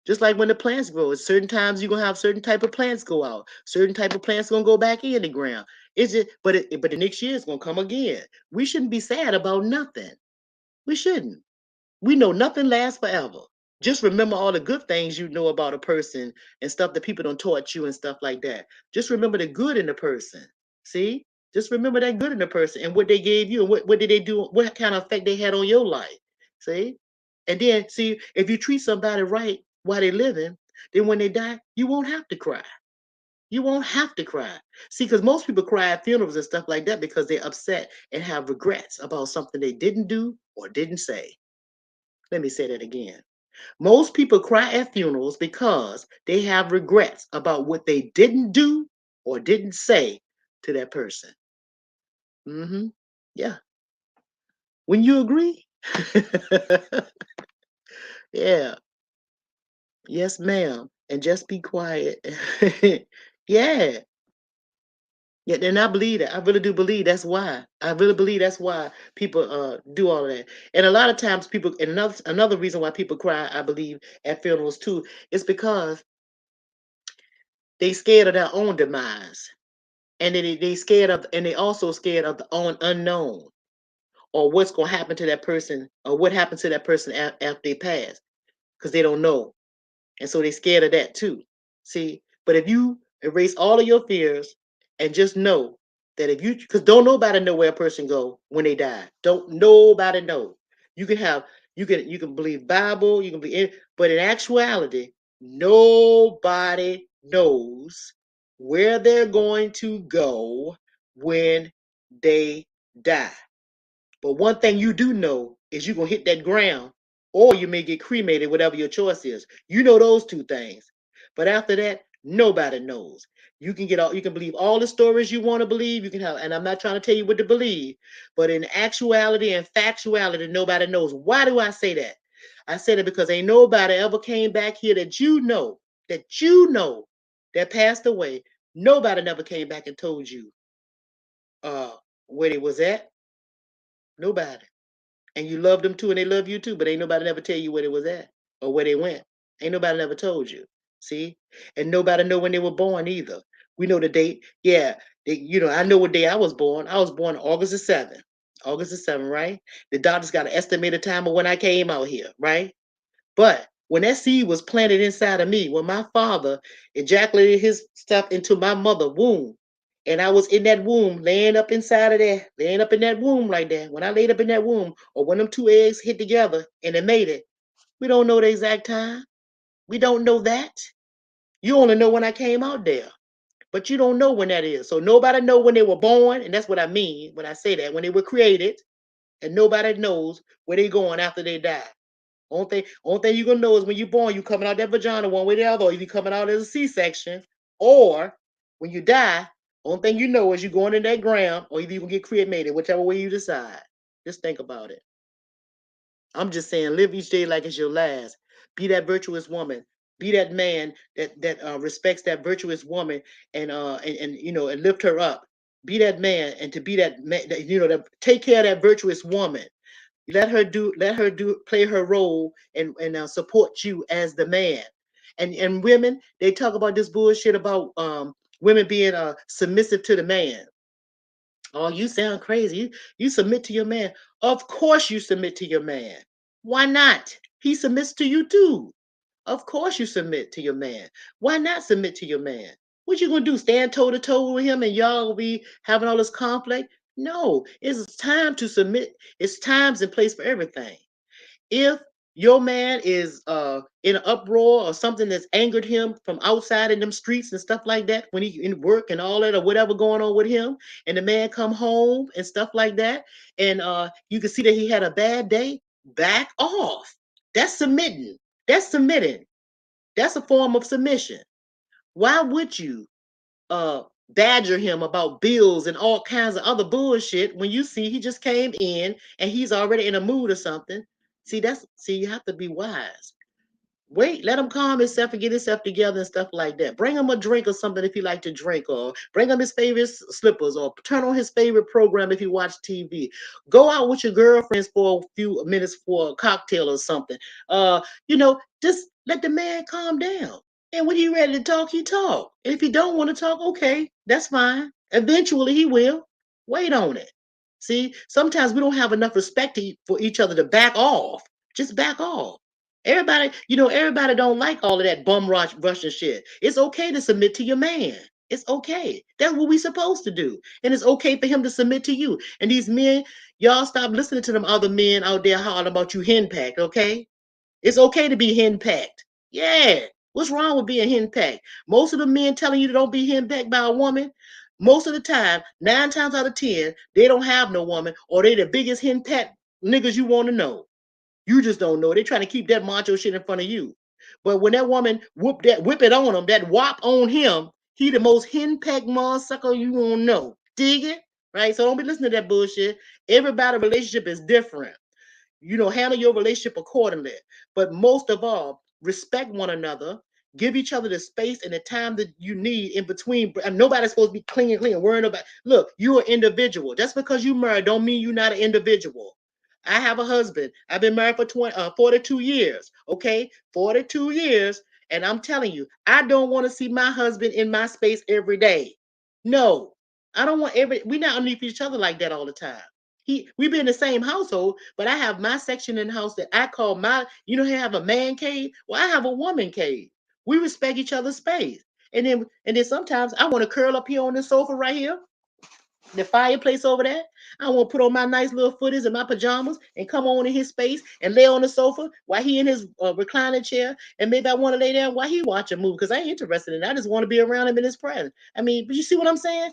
Just like when the plants grow, at certain times you're gonna have certain type of plants go out. Certain type of plants gonna go back in the ground. It's just, but the next year it's gonna come again. We shouldn't be sad about nothing. We shouldn't. We know nothing lasts forever. Just remember all the good things you know about a person and stuff that people don't taught you and stuff like that. Just remember the good in the person. See? Just remember that good in the person and what they gave you and what did they do, what kind of effect they had on your life. See? And then see, if you treat somebody right while they're living, then when they die, you won't have to cry. You won't have to cry. See, because most people cry at funerals and stuff like that because they're upset and have regrets about something they didn't do or didn't say. Let me say that again. Most people cry at funerals because they have regrets about what they didn't do or didn't say to that person. Yeah. When you agree? Yeah. Yes, ma'am. And just be quiet. Yeah. Yeah, and I believe that. I really do believe that's why. I really believe that's why people do all of that. And a lot of times people and another reason why people cry, I believe, at funerals too, is because they scared of their own demise. And then they scared of and they also scared of the own unknown or what's gonna happen to that person or what happened to that person after they pass. Because they don't know. And so they scared of that too. See, but if you erase all of your fears and just know that if you, because don't nobody know where a person go when they die. Don't nobody know. You can have, you can believe Bible, you can believe, but in actuality, Nobody knows where they're going to go when they die. But one thing you do know is you're gonna hit that ground, or you may get cremated, whatever your choice is. You know those two things. But after that, nobody knows. You can believe all the stories you want to believe. You can have, and I'm not trying to tell you what to believe, but in actuality and factuality, nobody knows. Why do I say that? I said it because ain't nobody ever came back here that passed away. Nobody never came back and told you uh where they was at. Nobody. And you love them too, and they love you too, but ain't nobody never tell you where they was at or where they went. Ain't nobody never told you. See? And nobody know when they were born either. We know the date. Yeah, I know what day I was born. I was born August the 7th. August the 7th, right? The doctors got an estimated time of when I came out here, right? But when that seed was planted inside of me, when my father ejaculated his stuff into my mother womb, and I was in that womb, laying up inside of there, laying up in that womb like that. When I laid up in that womb, or when them two eggs hit together and it made it, we don't know the exact time. We don't know that. You only know when I came out there, but you don't know when that is. So nobody know when they were born, and that's what I mean when I say that. When they were created, and nobody knows where they going after they die. Only thing you're gonna know is when you're born, you coming out that vagina one way or the other, or you coming out as a C-section, or when you die, only thing you know is you going in that ground, or either you gonna get cremated, whichever way you decide. Just think about it. I'm just saying, live each day like it's your last. Be that virtuous woman. Be that man that respects that virtuous woman and lift her up. Be that man and to be that man that take care of that virtuous woman. Let her play her role and support you as the man. And women, they talk about this bullshit about women being submissive to the man. Oh, you sound crazy. You submit to your man. Of course you submit to your man. Why not? He submits to you too. Of course you submit to your man. Why not submit to your man? What you gonna do? Stand toe to toe with him and y'all will be having all this conflict? No, it's time to submit. It's times and place for everything. If your man is in an uproar or something that's angered him from outside in them streets and stuff like that, when he in work and all that or whatever going on with him, and the man come home and stuff like that, and you can see that he had a bad day, back off. That's submitting. That's submitting. That's a form of submission. Why would you uh badger him about bills and all kinds of other bullshit when you see he just came in and he's already in a mood or something? See, you have to be wise. Wait, let him calm himself and get himself together and stuff like that. Bring him a drink or something if he like to drink, or bring him his favorite slippers, or turn on his favorite program if he watch TV. Go out with your girlfriends for a few minutes for a cocktail or something. Just let the man calm down. And when he ready to talk, he talk. And if he don't want to talk, okay, that's fine. Eventually he will. Wait on it. See, sometimes we don't have enough respect for each other to back off. Just back off. Everybody don't like all of that bum rush and shit. It's okay to submit to your man. It's okay. That's what we supposed to do. And it's okay for him to submit to you. And these men, y'all stop listening to them other men out there hollering about you henpecked, okay? It's okay to be henpecked. Yeah. What's wrong with being henpecked? Most of the men telling you to don't be henpecked by a woman, most of the time, 9 times out of 10, they don't have no woman, or they the biggest henpecked niggas you want to know. You just don't know. They trying to keep that macho shit in front of you. But when that woman whip it on him, that whop on him, he the most henpecked motherfucker you won't know. Dig it? Right? So don't be listening to that bullshit. Everybody relationship is different. Handle your relationship accordingly. But most of all, respect one another. Give each other the space and the time that you need in between. And nobody's supposed to be clean, worrying about. Look, you're an individual. Just because you married don't mean you're not an individual. I have a husband. I've been married for 42 years. Okay, 42 years. And I'm telling you, I don't want to see my husband in my space every day. No, I don't want we're not underneath each other like that all the time. We be in the same household, but I have my section in the house that I call my, I have a man cave. Well, I have a woman cave. We respect each other's space. And then sometimes I want to curl up here on this sofa right here. the fireplace over there. I want to put on my nice little footies and my pajamas and come on in his space and lay on the sofa while he in his reclining chair. And maybe I want to lay down while he watch a movie because I ain't interested in it. I just want to be around him in his presence. I mean, but you see what I'm saying?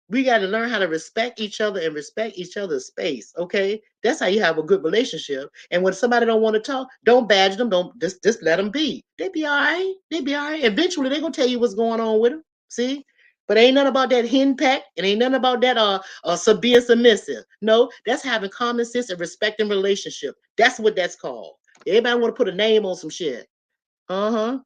We got to learn how to respect each other and respect each other's space. Okay, that's how you have a good relationship. And when somebody don't want to talk, don't badge them. Don't just let them be. They be all right. They be all right. Eventually, they gonna tell you what's going on with them. See. But ain't nothing about that hen peck, and ain't nothing about that being submissive. No, that's having common sense and respecting relationship. That's what that's called. Everybody want to put a name on some shit. Uh huh.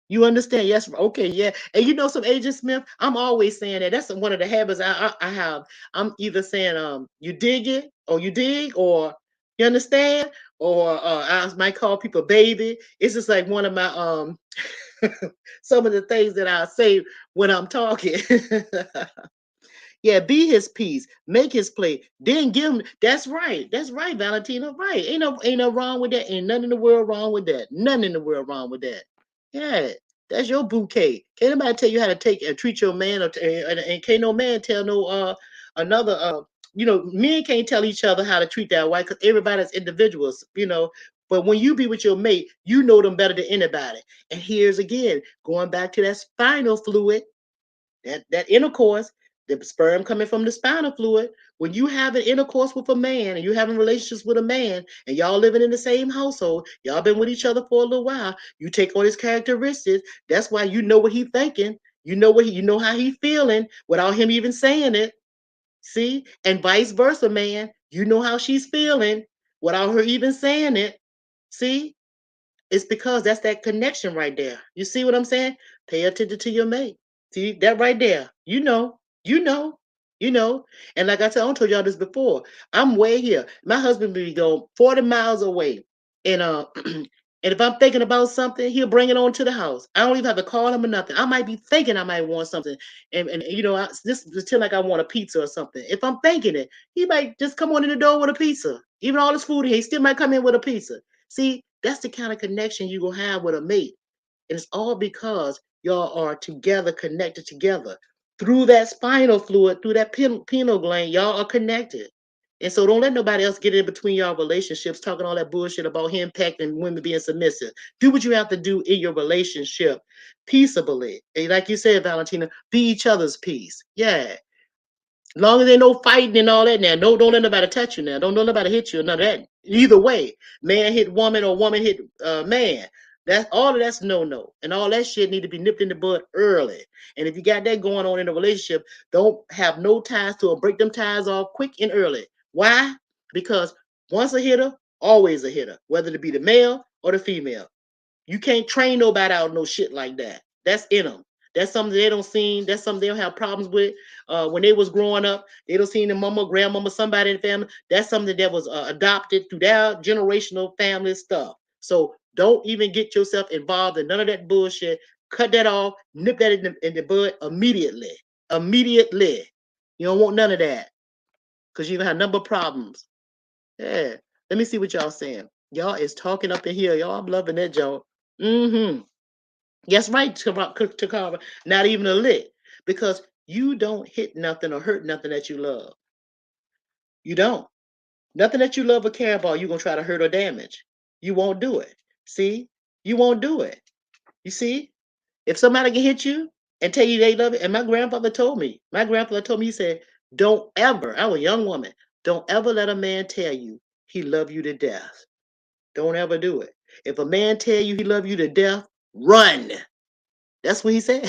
You understand? Yes. Okay. Yeah. And you know, some Agent Smith, I'm always saying that. That's one of the habits I have. I'm either saying you dig it, or you dig, or you understand, or I might call people baby. It's just like one of my some of the things that I say when I'm talking. Yeah, be his peace, make his play, then give him. That's right. That's right, Valentina. Right. Ain't no wrong with that. Ain't nothing in the world wrong with that. Nothing in the world wrong with that. Yeah. That's your bouquet. Can't nobody tell you how to take and treat your man, and can't no man tell no another men can't tell each other how to treat that wife because everybody's individuals. But when you be with your mate, you know them better than anybody. And here's again, going back to that spinal fluid, that intercourse, the sperm coming from the spinal fluid. When you have an intercourse with a man and you having relationships with a man and y'all living in the same household, y'all been with each other for a little while, you take on his characteristics. That's why you know what he thinking. You know how he feeling without him even saying it. See? And vice versa, man. You know how she's feeling without her even saying it. See? It's because that's that connection right there. You see what I'm saying? Pay attention to your mate. See that right there. You know, you know. And like I said, I told y'all this before. I'm way here. My husband be go 40 miles away. And and if I'm thinking about something, he'll bring it on to the house. I don't even have to call him or nothing. I might be thinking I might want something. And this pretend like I want a pizza or something. If I'm thinking it, he might just come on in the door with a pizza. Even all this food, he still might come in with a pizza. See, that's the kind of connection you gonna have with a mate. And it's all because y'all are together, connected together. Through that spinal fluid, through that pineal gland, y'all are connected. And so don't let nobody else get in between y'all relationships, talking all that bullshit about him and women being submissive. Do what you have to do in your relationship peaceably. And like you said, Valentina, be each other's peace. Yeah. Long as ain't no fighting and all that now. No, don't let nobody touch you now. Don't let nobody hit you or none of that. Either way, man hit woman or woman hit man. That's all of that's no. And all that shit need to be nipped in the bud early. And if you got that going on in a relationship, don't have no ties to it. Break them ties off quick and early. Why? Because once a hitter, always a hitter, whether it be the male or the female. You can't train nobody out no shit like that. That's in them. That's something they don't see. That's something they don't have problems with. When they was growing up, they don't see the mama, grandmama, somebody in the family. That's something that was adopted through their generational family stuff. So don't even get yourself involved in none of that bullshit. Cut that off. Nip that in the bud immediately. Immediately. You don't want none of that because you're gonna have a number of problems. Yeah. Let me see what y'all saying. Y'all is talking up in here. Y'all, I'm loving that, Joe. Mm-hmm. Yes, right, Takara. Not even a lick. Because you don't hit nothing or hurt nothing that you love. You don't. Nothing that you love or care about, you're going to try to hurt or damage. You won't do it. See? You won't do it. You see? If somebody can hit you and tell you they love it, and my grandfather told me, he said, don't ever, I was a young woman, don't ever let a man tell you he love you to death. Don't ever do it. If a man tell you he love you to death, run. That's what he said.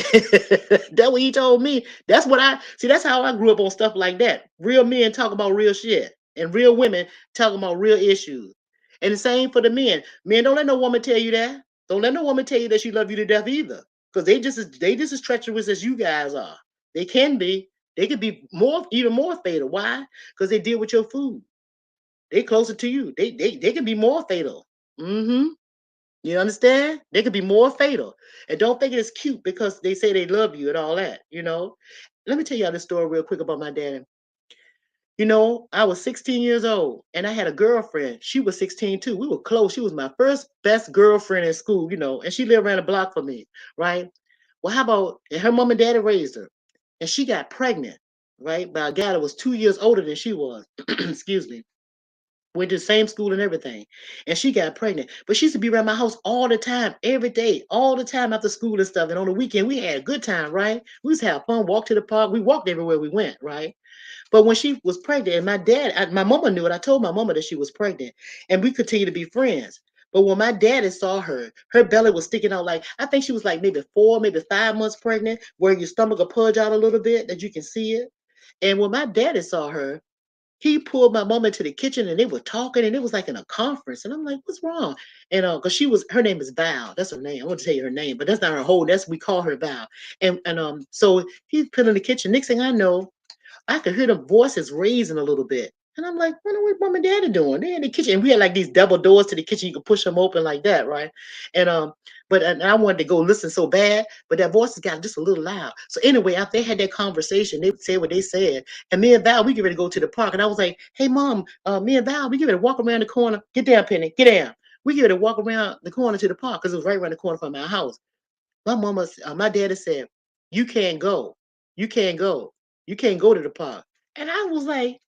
That's what he told me. That's what I see. That's how I grew up on stuff like that. Real men talk about real shit, and real women talking about real issues. And the same for the men. Men, don't let no woman tell you that. Don't let no woman tell you that she love you to death either, because they just as treacherous as you guys are. They can be. They could be even more fatal. Why? Because they deal with your food. They closer to you. They can be more fatal. Mm-hmm. You understand? They could be more fatal. And don't think it's cute because they say they love you and all that. Let me tell y'all this story real quick about my daddy. I was 16 years old and I had a girlfriend. She was 16 too. We were close. She was my first best girlfriend in school, and she lived around the block from me, right? Well, how about and her mom and daddy raised her and she got pregnant. right? By a guy that was 2 years older than she was. Excuse me. Went to the same school and everything. And she got pregnant. But she used to be around my house all the time, every day, all the time after school and stuff. And on the weekend, we had a good time, right? We used to have fun, walk to the park. We walked everywhere we went, right? But when she was pregnant, and my mama knew it. I told my mama that she was pregnant, and we continued to be friends. But when my daddy saw her, her belly was sticking out like I think she was like maybe 4, maybe 5 months pregnant, where your stomach will pudge out a little bit that you can see it. And when my daddy saw her, he pulled my mom into the kitchen and they were talking and it was like in a conference. And I'm like, what's wrong? And because her name is Val. That's her name. I want to tell you her name, but that's not her whole, that's we call her Val. And so he put in the kitchen. Next thing I know, I could hear the voices raising a little bit. And I'm like, what mom and daddy doing? They're in the kitchen. And we had like these double doors to the kitchen. You could push them open like that, right? And but I wanted to go listen so bad, but that voices got just a little loud. So anyway, after they had that conversation, they said what they said. And me and Val, we get ready to go to the park. And I was like, hey mom, me and Val, we get ready to walk around the corner. Get down, Penny, get down. We get ready to walk around the corner to the park because it was right around the corner from our house. My daddy said, "You can't go. You can't go. You can't go to the park." And I was like,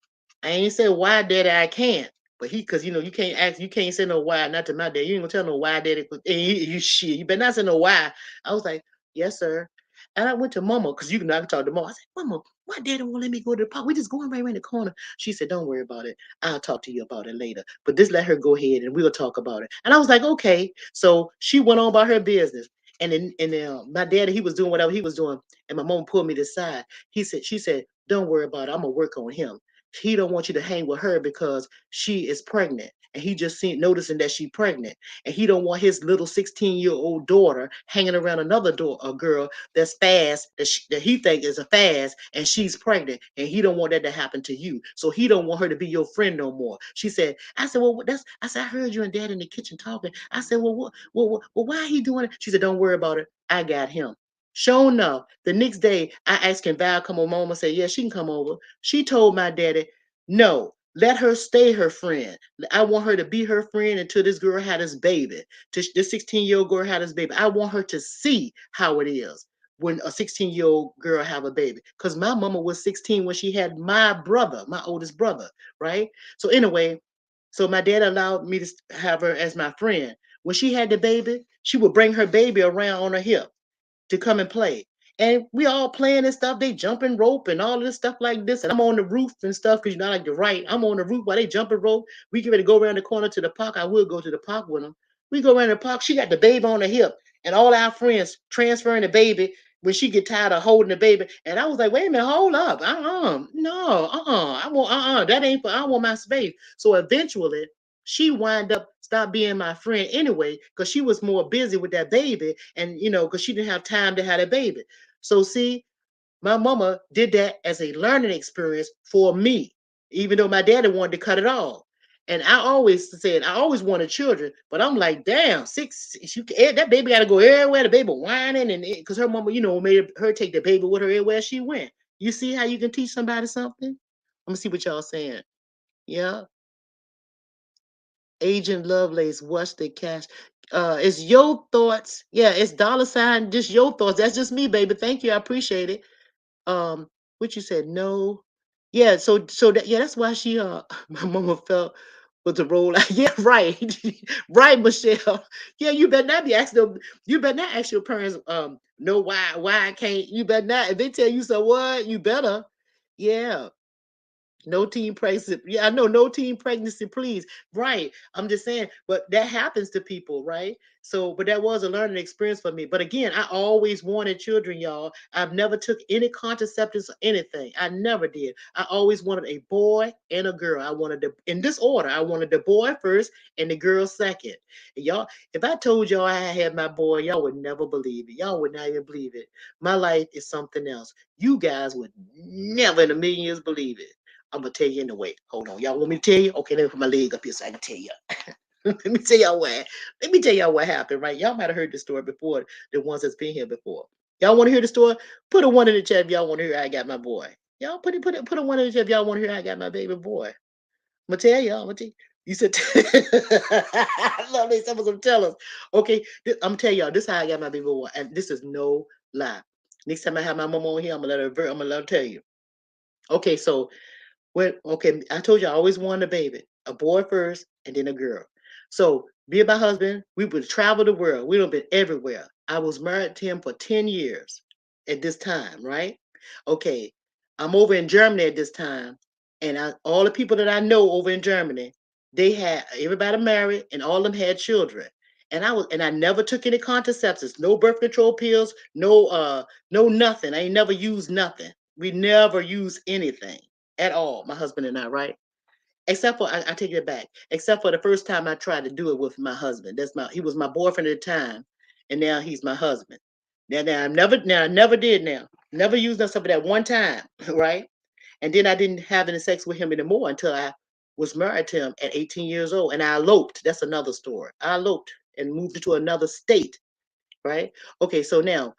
I ain't say why, daddy, I can't. But because you can't ask, you can't say no why, not to my dad. You ain't gonna tell no why, daddy. And you shit, you better not say no why. I was like, yes, sir. And I went to mama because you can I can talk to mama. I said, mama, why daddy won't let me go to the park? We just going right around the corner. She said, don't worry about it. I'll talk to you about it later. But just let her go ahead and we'll talk about it. And I was like, okay. So she went on about her business. And then my daddy, he was doing whatever he was doing. And my mom pulled me to the side. She said, don't worry about it. I'm gonna work on him. He don't want you to hang with her because she is pregnant. And he just seen noticing that she's pregnant. And he don't want his little 16-year-old daughter hanging around another a girl that's fast, that he think is a fast, and she's pregnant. And he don't want that to happen to you. So he don't want her to be your friend no more. She said, I said, well, I said, I heard you and dad in the kitchen talking. I said, well, why he doing it? She said, don't worry about it. I got him. Sure enough, the next day I asked can Val come over. Mama said, yeah, she can come over. She told my daddy, no, let her stay her friend. I want her to be her friend until this girl had this baby. Till this 16-year-old girl had this baby. I want her to see how it is when a 16-year-old girl have a baby. Because my mama was 16 when she had my brother, my oldest brother, right? So anyway, so my dad allowed me to have her as my friend. When she had the baby, she would bring her baby around on her hip to come and play. And we all playing and stuff. They jumping rope and all of this stuff like this. And I'm on the roof and stuff because you know I like to write. I'm on the roof while they jumping rope. We get ready to go around the corner to the park. I will go to the park with them. We go around the park. She got the baby on her hip, and all our friends transferring the baby when she get tired of holding the baby. And I was like, wait a minute, hold up. No, I want that ain't for I want my space. So eventually she wind up stop being my friend anyway because she was more busy with that baby and because she didn't have time to have that baby. So see, my mama did that as a learning experience for me, even though my daddy wanted to cut it off. And I always said I always wanted children, but I'm like, damn, that baby got to go everywhere. The baby whining, and because her mama, made her take the baby with her everywhere she went. You see how you can teach somebody something? Let me see what y'all saying. Yeah, Agent Lovelace, what's the cash? It's your thoughts. Yeah, it's dollar sign, just your thoughts. That's just me, baby. Thank you. I appreciate it. Um, what you said, no. Yeah, so that yeah, that's why she my mama felt with the roll out. Yeah, right. Right, Michelle. Yeah, you better not ask your parents no why I can't. You better not. If they tell you so what, you better. Yeah. No teen pregnancy. Yeah, I know no teen pregnancy, please. Right. I'm just saying, but that happens to people, right? So, but that was a learning experience for me. But again, I always wanted children, y'all. I've never took any contraceptives or anything. I never did. I always wanted a boy and a girl. I wanted in this order. I wanted the boy first and the girl second. And y'all, if I told y'all I had my boy, y'all would never believe it. Y'all would not even believe it. My life is something else. You guys would never in a million years believe it. I'm gonna tell you anyway. Hold on, y'all want me to tell you? Okay, let me put my leg up here so I can tell you. let me tell y'all what. Let me tell y'all what happened. Right? Y'all might have heard this story before. The ones that's been here before. Y'all want to hear the story? Put a one in the chat if y'all want to hear. I got my boy. Y'all put a one in the chat if y'all want to hear. I got my baby boy. I'm gonna tell y'all. I'm gonna tell you. You said, I love these. Some of them tell us. Okay, I'm gonna tell y'all. This is how I got my baby boy, and this is no lie. Next time I have my mom on here, I'm gonna let her tell you. Okay, so okay, I told you I always wanted a baby, a boy first, and then a girl. So me and my husband, we would travel the world. We done been everywhere. I was married to him for 10 years at this time, right? Okay, I'm over in Germany at this time, and all the people that I know over in Germany, they had everybody married, and all of them had children. And I never took any contraceptives, no birth control pills, no nothing. I ain't never used nothing. We never used anything at all, my husband and I, right? Except for I take it back. Except for the first time I tried to do it with my husband. He was my boyfriend at the time, and now he's my husband. Now I never did now. Never used that stuff that one time, right? And then I didn't have any sex with him anymore until I was married to him at 18 years old. And I eloped. That's another story. I eloped and moved into another state, right? Okay, so now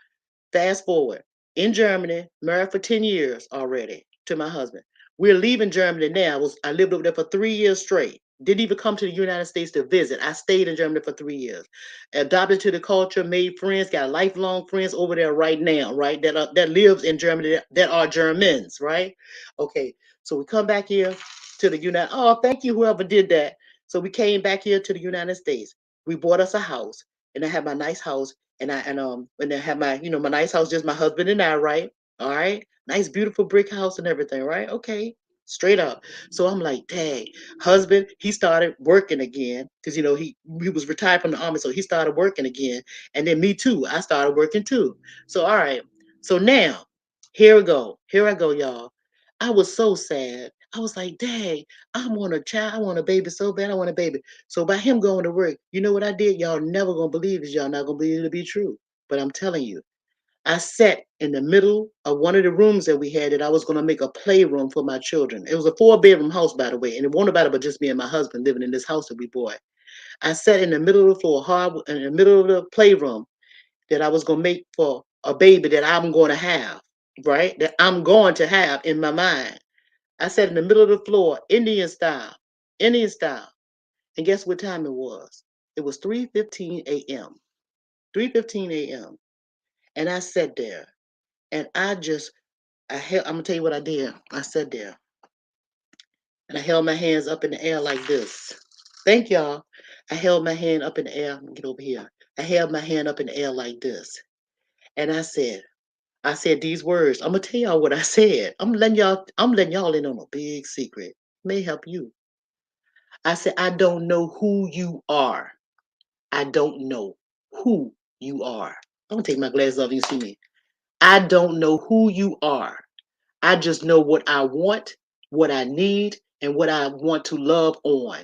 fast forward in Germany, married for 10 years already to my husband. We're leaving Germany now. I lived over there for 3 years straight. Didn't even come to the United States to visit. I stayed in Germany for 3 years. Adopted to the culture, made friends, got lifelong friends over there right now, right? That lives in Germany that are Germans, right? Okay, so we come back here to the United. Oh, thank you, whoever did that. So we came back here to the United States. We bought us a house, and I had my nice house and I have my my nice house, just my husband and I, right? All right, nice beautiful brick house and everything, right? Okay, straight up. So I'm like, dang, husband, he started working again because he was retired from the army, so he started working again, and then me too, I started working too. So all right, so now here I go, y'all. I was so sad. I was like, dang, I want a child, I want a baby so bad, I want a baby. So by him going to work, you know what I did? Y'all never gonna believe this. Y'all not gonna believe it to be true. But I'm telling you, I sat in the middle of one of the rooms that we had that I was gonna make a playroom for my children. It was a 4 bedroom house, by the way, and it wasn't about it, but just me and my husband living in this house that we bought. I sat in the middle of the floor, hard in the middle of the playroom that I was gonna make for a baby that I'm gonna have, right? That I'm going to have in my mind. I sat in the middle of the floor, Indian style. And guess what time it was? It was 3:15 a.m. 3:15 a.m. And I sat there and I'm gonna tell you what I did. I sat there and I held my hands up in the air like this. Thank y'all. I held my hand up in the air. Get over here. I held my hand up in the air like this. And I said these words. I'm gonna tell y'all what I said. I'm letting y'all in on a big secret. May help you. I said, I don't know who you are. I don't know who you are. I'm gonna take my glasses off. You can see me. I don't know who you are. I just know what I want, what I need, and what I want to love on.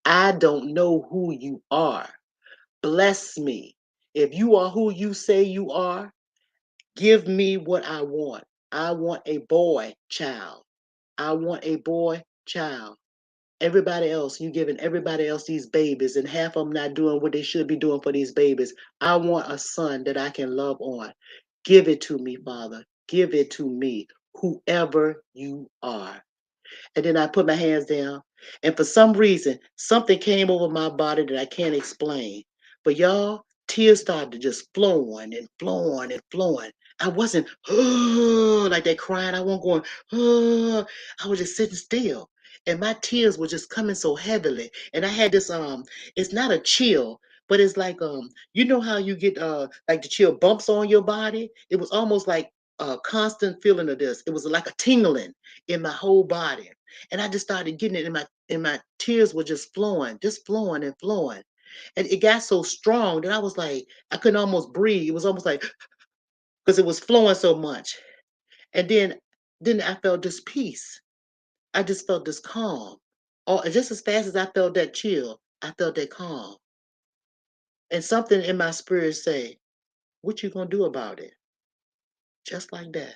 I don't know who you are. Bless me. If you are who you say you are, give me what I want. I want a boy child. I want a boy child. Everybody else, you giving everybody else these babies, and half of them not doing what they should be doing for these babies. I want a son that I can love on. Give it to me, Father. Give it to me, whoever you are. And then I put my hands down. And for some reason, something came over my body that I can't explain. But y'all, tears started to just flowing and flowing and flowing. I wasn't like that crying. I wasn't going, I was just sitting still. And my tears were just coming so heavily. And I had this it's not a chill, but it's like you know how you get like the chill bumps on your body? It was almost like a constant feeling of this. It was like a tingling in my whole body. And I just started getting it, and my tears were just flowing and flowing. And it got so strong that I was like, I couldn't almost breathe. It was almost like because it was flowing so much. And then I felt this peace. I just felt this calm. Just as fast as I felt that chill, I felt that calm. And something in my spirit say, what you gonna do about it? Just like that.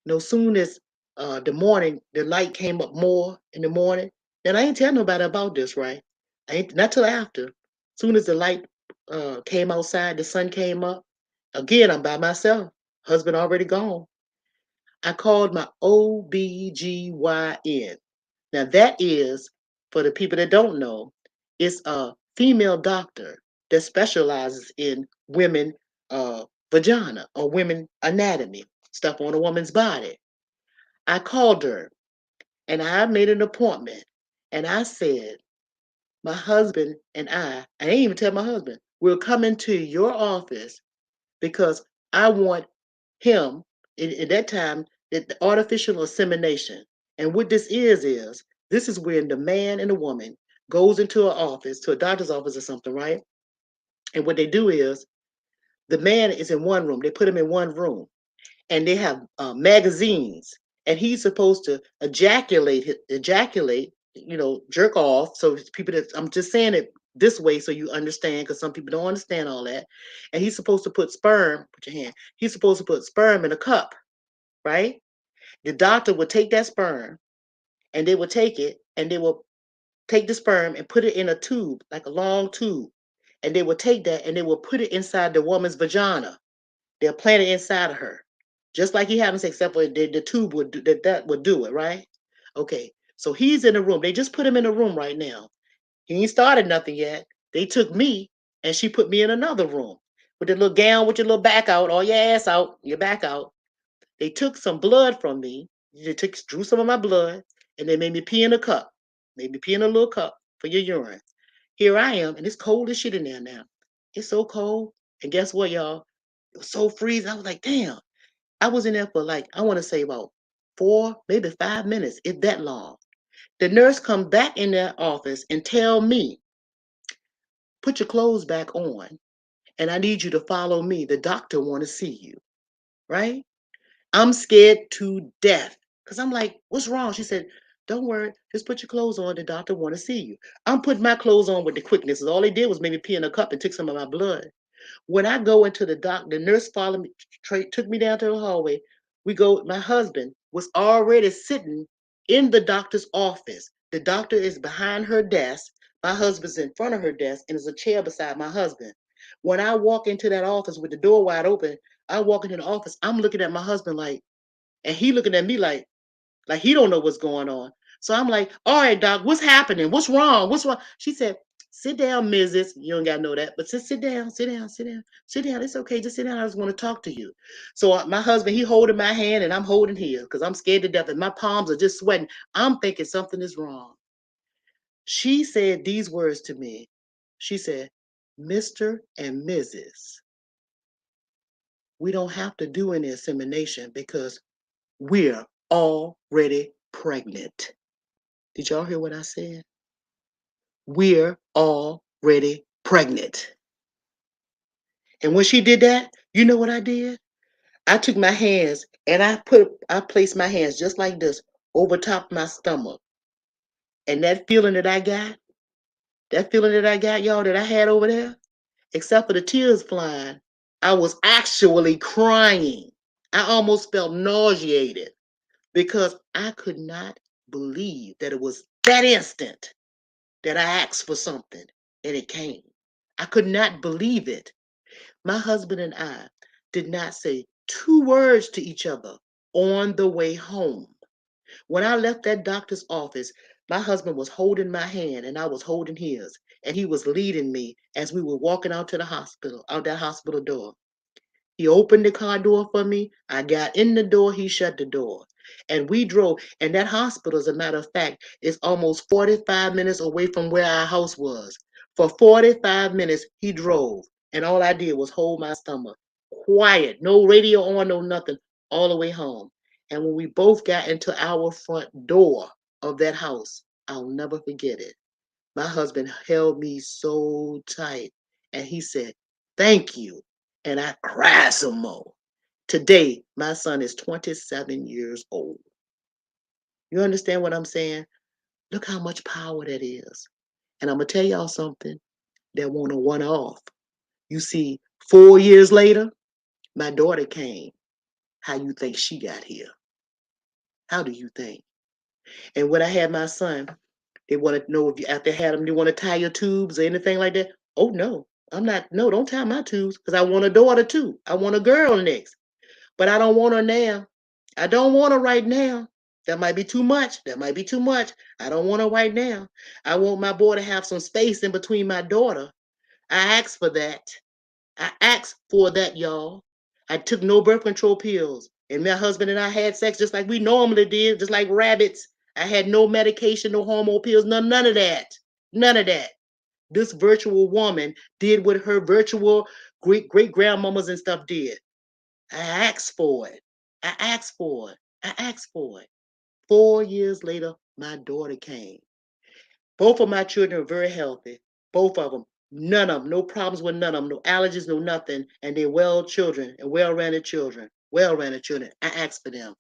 No soon as the morning, the light came up more in the morning. And I ain't tell nobody about this, right? I ain't not till after. Soon as the light came outside, the sun came up. Again, I'm by myself. Husband already gone. I called my OBGYN. Now that is, for the people that don't know, it's a female doctor that specializes in women vagina or women anatomy, stuff on a woman's body. I called her and I made an appointment and I said, my husband and I didn't even tell my husband, we'll come into your office because I want him in that time the artificial insemination. And what this is this is when the man and the woman goes into an office, to a doctor's office or something, right? And what they do is the man is in one room. They put him in one room, and they have magazines, and he's supposed to ejaculate, jerk off. So it's people that I'm just saying it this way so you understand, because some people don't understand all that. And he's supposed to put sperm. Put your hand. He's supposed to put sperm in a cup, right? The doctor would take that sperm, and they would take it, and they will take the sperm and put it in a tube, like a long tube, and they will take that and they will put it inside the woman's vagina. They'll plant it inside of her, just like he having sex, except for the tube would do, that would do it, right? Okay, so he's in the room. They just put him in the room right now. He ain't started nothing yet. They took me and she put me in another room with the little gown with your little back out, all your ass out, your back out. They took some blood from me. They drew some of my blood, and they made me pee in a cup. Made me pee in a little cup for your urine. Here I am, and it's cold as shit in there now. It's so cold. And guess what, y'all? It was so freezing. I was like, damn. I was in there for like, I want to say about 4, maybe 5 minutes, if that long. The nurse come back in their office and tell me, put your clothes back on, and I need you to follow me. The doctor want to see you, right? I'm scared to death because I'm like, what's wrong? She said, don't worry, just put your clothes on. The doctor want to see you. I'm putting my clothes on with the quickness. All they did was maybe pee in a cup and took some of my blood. When I go into the nurse followed me, took me down to the hallway. We go, my husband was already sitting in the doctor's office. The doctor is behind her desk. My husband's in front of her desk, and there's a chair beside my husband. When I walk into that office with the door wide open, I walk into the office, I'm looking at my husband like, and he looking at me like he don't know what's going on. So I'm like, all right, doc, what's happening? What's wrong? What's wrong? She said, sit down, Mrs. You don't gotta know that, but just sit down, sit down, sit down, sit down. It's okay, just sit down. I just want to talk to you. So my husband, he holding my hand and I'm holding his because I'm scared to death and my palms are just sweating. I'm thinking something is wrong. She said these words to me. She said, Mr. and Mrs., we don't have to do any insemination because we're already pregnant. Did y'all hear what I said? We're already pregnant. And when she did that, you know what I did? I took my hands and I placed my hands just like this over top of my stomach. And that feeling that I got, y'all, that I had over there, except for the tears flying, I was actually crying. I almost felt nauseated because I could not believe that it was that instant that I asked for something and it came. I could not believe it. My husband and I did not say 2 words to each other on the way home. When I left that doctor's office, my husband was holding my hand and I was holding his, and he was leading me as we were walking out to the hospital, out that hospital door. He opened the car door for me. I got in the door. He shut the door. And we drove. And that hospital, as a matter of fact, is almost 45 minutes away from where our house was. For 45 minutes, he drove. And all I did was hold my stomach. Quiet. No radio on, no nothing. All the way home. And when we both got into our front door of that house, I'll never forget it. My husband held me so tight and he said, thank you. And I cried some more. Today, my son is 27 years old. You understand what I'm saying? Look how much power that is. And I'm going to tell y'all something that won't one off. You see, 4 years later, my daughter came. How you think she got here? How do you think? And when I had my son, they want to know if you after had them, you want to tie your tubes or anything like that. Oh no, I'm not. No, don't tie my tubes because I want a daughter too. I want a girl next, but I don't want her now. I don't want her right now. That might be too much. That might be too much. I don't want her right now. I want my boy to have some space in between my daughter. I asked for that. I asked for that, y'all. I took no birth control pills. And my husband and I had sex just like we normally did, just like rabbits. I had no medication, no hormone pills, none of that. None of that. This virtual woman did what her virtual great grandmamas and stuff did. I asked for it. I asked for it. I asked for it. 4 years later, my daughter came. Both of my children are very healthy. Both of them. None of them. No problems with none of them. No allergies, no nothing. And they're well children and well-rounded children. Well-rounded children. I asked for them.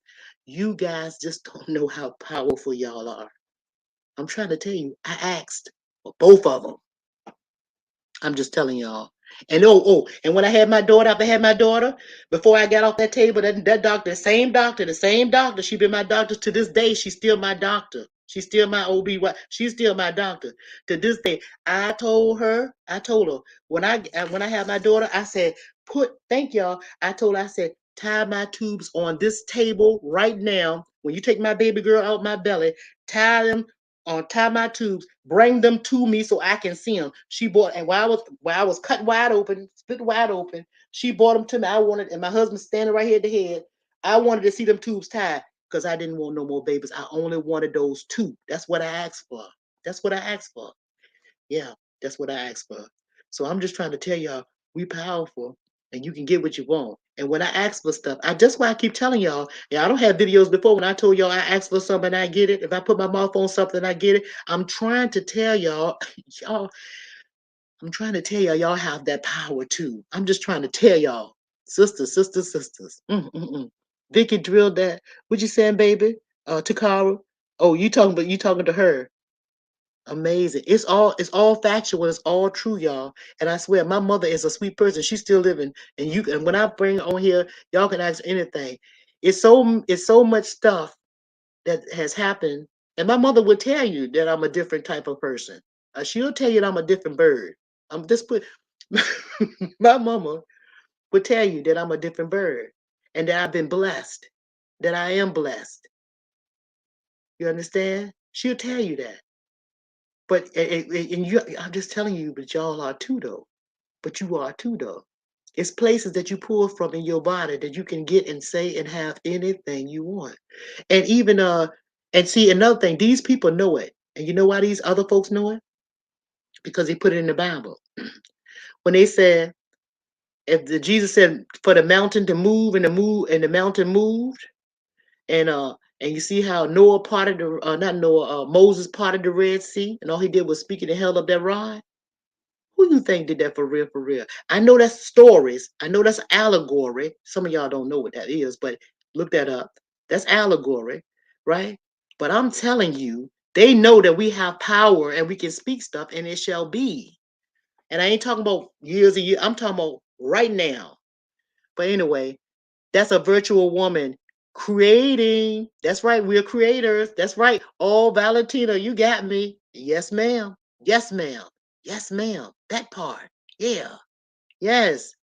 You guys just don't know how powerful y'all are. I'm trying to tell you, I asked for both of them. I'm just telling y'all. And and when I had my daughter, after I had my daughter, before I got off that table, that doctor, the same doctor, she been my doctor to this day. She's still my doctor. She's still my OB. She's still my doctor to this day. I told her when I had my daughter, I said, thank y'all. I told her, I said, tie my tubes on this table right now. When you take my baby girl out my belly, tie my tubes, bring them to me so I can see them. She bought, and while I was cut wide open, split wide open, she bought them to me. I wanted, and my husband standing right here at the head. I wanted to see them tubes tied because I didn't want no more babies. I only wanted those two. That's what I asked for. That's what I asked for. Yeah, that's what I asked for. So I'm just trying to tell y'all, we powerful and you can get what you want. And when I ask for stuff, that's why I keep telling y'all, yeah, I don't have videos before when I told y'all I asked for something and I get it. If I put my mouth on something, I get it. I'm trying to tell y'all, y'all, I'm trying to tell y'all have that power too. I'm just trying to tell y'all, sisters, sisters, sisters. Vicky drilled that. What you saying, baby? Takara. Oh, you talking to her. Amazing. It's all factual. It's all true, y'all. And I swear, my mother is a sweet person. She's still living. And when I bring her on here, y'all can ask anything. It's so much stuff that has happened. And my mother would tell you that I'm a different type of person. She'll tell you that I'm a different bird. I'm just put my mama would tell you that I'm a different bird and that I've been blessed. That I am blessed. You understand? She'll tell you that. But I'm just telling you, but y'all are too though. But you are too though. It's places that you pull from in your body that you can get and say and have anything you want. And even and see another thing, these people know it. And you know why these other folks know it? Because they put it in the Bible. When they said Jesus said for the mountain to move and the mountain moved, and you see how Noah parted the not Noah, Moses parted the Red Sea, and all he did was speak and held up that rod. Who you think did that for real, for real? I know that's stories. I know that's allegory. Some of y'all don't know what that is, but look that up. That's allegory, right? But I'm telling you, they know that we have power and we can speak stuff and it shall be. And I ain't talking about years and years. I'm talking about right now. But anyway, that's a virtual woman creating. That's right. We're creators. That's right. Oh, Valentina, you got me. Yes, ma'am. Yes, ma'am. Yes, ma'am. That part. Yeah. Yes.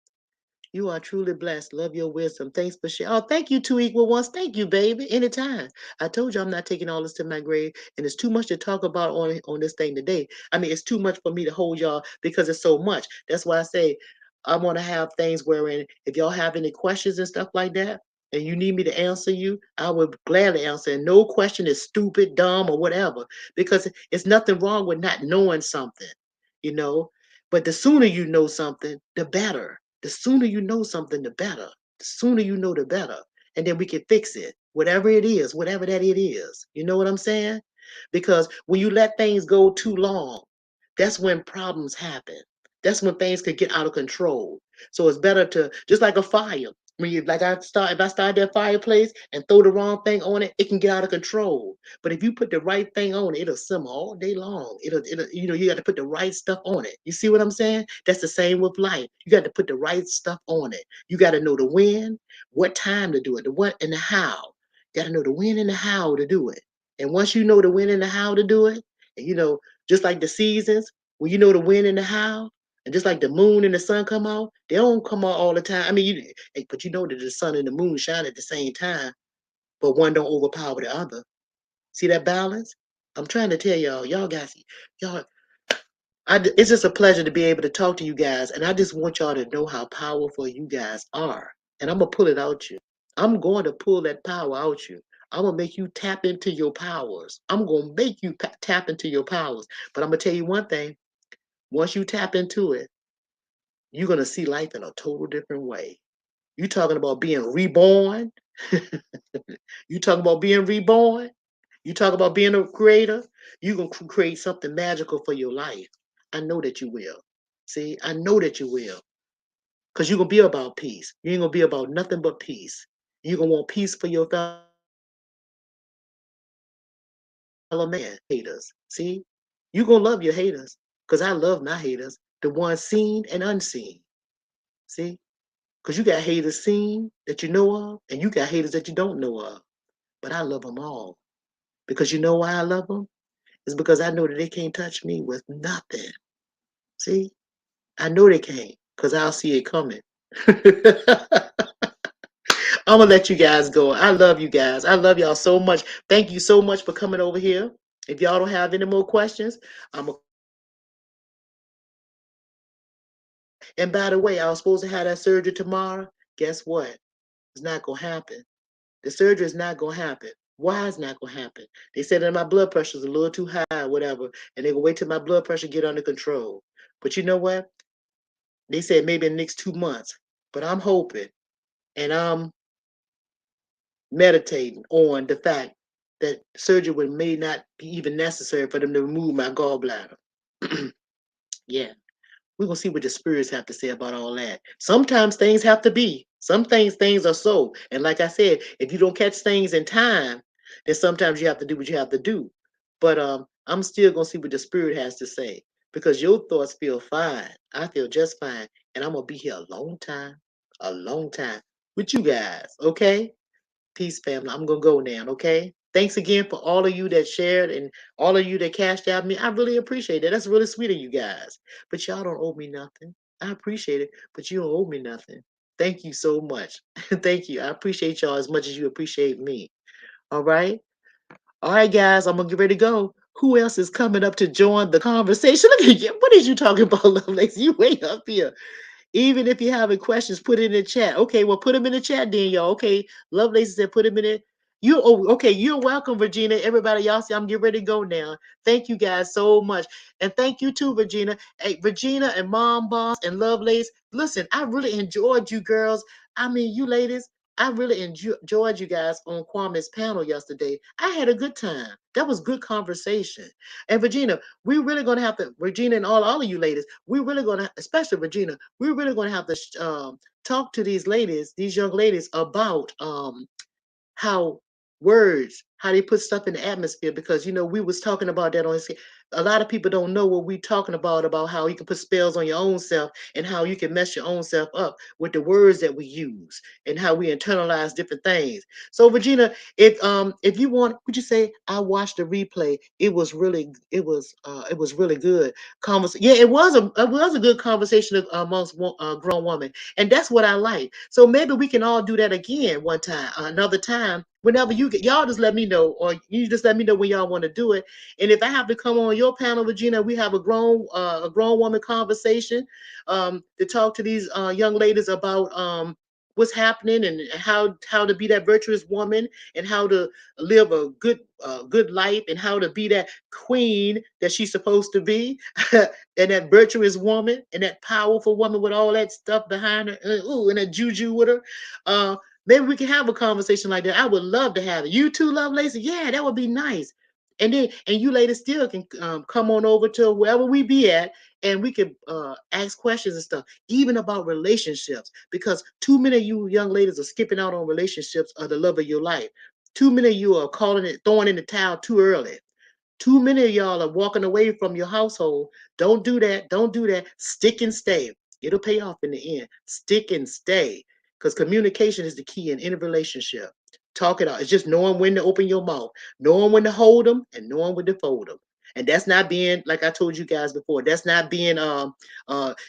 You are truly blessed. Love your wisdom. Thanks for sharing. Oh, thank you, two equal ones. Thank you, baby. Anytime. I told you I'm not taking all this to my grave, and it's too much to talk about on this thing today. I mean, it's too much for me to hold y'all because it's so much. That's why I say I want to have things wherein if y'all have any questions and stuff like that, and you need me to answer you, I would gladly answer. And no question is stupid, dumb, or whatever, because it's nothing wrong with not knowing something, you know. But the sooner you know something, the better. The sooner you know something, the better. The sooner you know, the better. And then we can fix it, whatever it is, whatever that it is. You know what I'm saying? Because when you let things go too long, that's when problems happen. That's when things could get out of control. So it's better to, just like a fire. When you like if I start that fireplace and throw the wrong thing on it, it can get out of control. But if you put the right thing on it, it'll simmer all day long. It'll you got to put the right stuff on it. You see what I'm saying? That's the same with life. You got to put the right stuff on it. You got to know the when, what time to do it, the what and the how. You got to know the when and the how to do it. And once you know the when and the how to do it, and just like the seasons, when you know the when and the how, and just like the moon and the sun come out, they don't come out all the time. I mean, but you know that the sun and the moon shine at the same time, but one don't overpower the other. See that balance? I'm trying to tell y'all guys, y'all, it's just a pleasure to be able to talk to you guys, and I just want y'all to know how powerful you guys are, and I'm gonna pull it out you. I'm going to pull that power out you. I'm gonna make you tap into your powers. I'm gonna make you tap into your powers. But I'm gonna tell you one thing: once you tap into it, you're gonna see life in a total different way. You talking about being reborn? You talking about being reborn? You talk about being a creator? You gonna create something magical for your life. I know that you will. See, I know that you will. Because you're gonna be about peace. You ain't gonna be about nothing but peace. You're gonna want peace for your fellow man. Haters. See? You gonna love your haters. Because I love my haters. The ones seen and unseen. See? Because you got haters seen that you know of, and you got haters that you don't know of. But I love them all. Because you know why I love them? It's because I know that they can't touch me with nothing. See? I know they can't. Because I'll see it coming. I'm gonna let you guys go. I love you guys. I love y'all so much. Thank you so much for coming over here. If y'all don't have any more questions, I'm a, and by the way, I was supposed to have that surgery tomorrow. Guess what? It's not gonna happen. The surgery is not gonna happen. Why is not gonna happen? They said that my blood pressure is a little too high, whatever, and they're gonna wait till my blood pressure get under control. But you know what? They said maybe in the next 2 months. But I'm hoping and I'm meditating on the fact that surgery would may not be even necessary for them to remove my gallbladder. Yeah, we're gonna see what the spirits have to say about all that. Sometimes things have to be. Some things are so. And like I said, if you don't catch things in time, then sometimes you have to do what you have to do. But I'm still gonna see what the spirit has to say because your thoughts feel fine. I feel just fine, and I'm gonna be here a long time with you guys. Okay. Peace, family. I'm gonna go now, okay? Thanks again for all of you that shared and all of you that cashed out me. I really appreciate it. That's really sweet of you guys. But y'all don't owe me nothing. I appreciate it, but you don't owe me nothing. Thank you so much. Thank you. I appreciate y'all as much as you appreciate me. All right? All right, guys, I'm gonna get ready to go. Who else is coming up to join the conversation? Look at you. What is you talking about, Lovelace? You way up here. Even if you're having questions, put it in the chat. Okay, well, put them in the chat then, y'all. Okay, Lovelace said put them in it. You okay? You're welcome, Regina. Everybody, y'all see, I'm getting ready to go now. Thank you guys so much, and thank you too, Regina. Hey, Regina and Mom Boss and Lovelace. Listen, I really enjoyed you girls. I mean, you ladies. I really enjoyed you guys on Kwame's panel yesterday. I had a good time. That was good conversation. And Regina, we're really gonna have to, Regina and all of you ladies, we're really gonna, especially Regina, we're really gonna have to talk to these ladies, these young ladies, about how words, how they put stuff in the atmosphere. Because we was talking about that on. A lot of people don't know what we talking about how you can put spells on your own self and how you can mess your own self up with the words that we use and how we internalize different things. So Regina, if you want, would you say I watched the replay? It was really good. Yeah, it was a good conversation amongst grown women, and that's what I like. So maybe we can all do that again one time, another time. Whenever you get, y'all just let me know, or you just let me know when y'all want to do it. And if I have to come on your panel, Regina, we have a grown woman conversation to talk to these young ladies about what's happening and how to be that virtuous woman and how to live a good life and how to be that queen that she's supposed to be and that virtuous woman and that powerful woman with all that stuff behind her, and that juju with her. Uh, Maybe we can have a conversation like that. I would love to have it. You too, Love Lacey. Yeah, that would be nice. And you ladies still can come on over to wherever we be at, and we can ask questions and stuff, even about relationships. Because too many of you young ladies are skipping out on relationships or the love of your life. Too many of you are calling it, throwing in the towel too early. Too many of y'all are walking away from your household. Don't do that. Don't do that. Stick and stay. It'll pay off in the end. Stick and stay. Because communication is the key in any relationship. Talk it out. It's just knowing when to open your mouth, knowing when to hold them, and knowing when to fold them. And that's not being, like I told you guys before, that's not being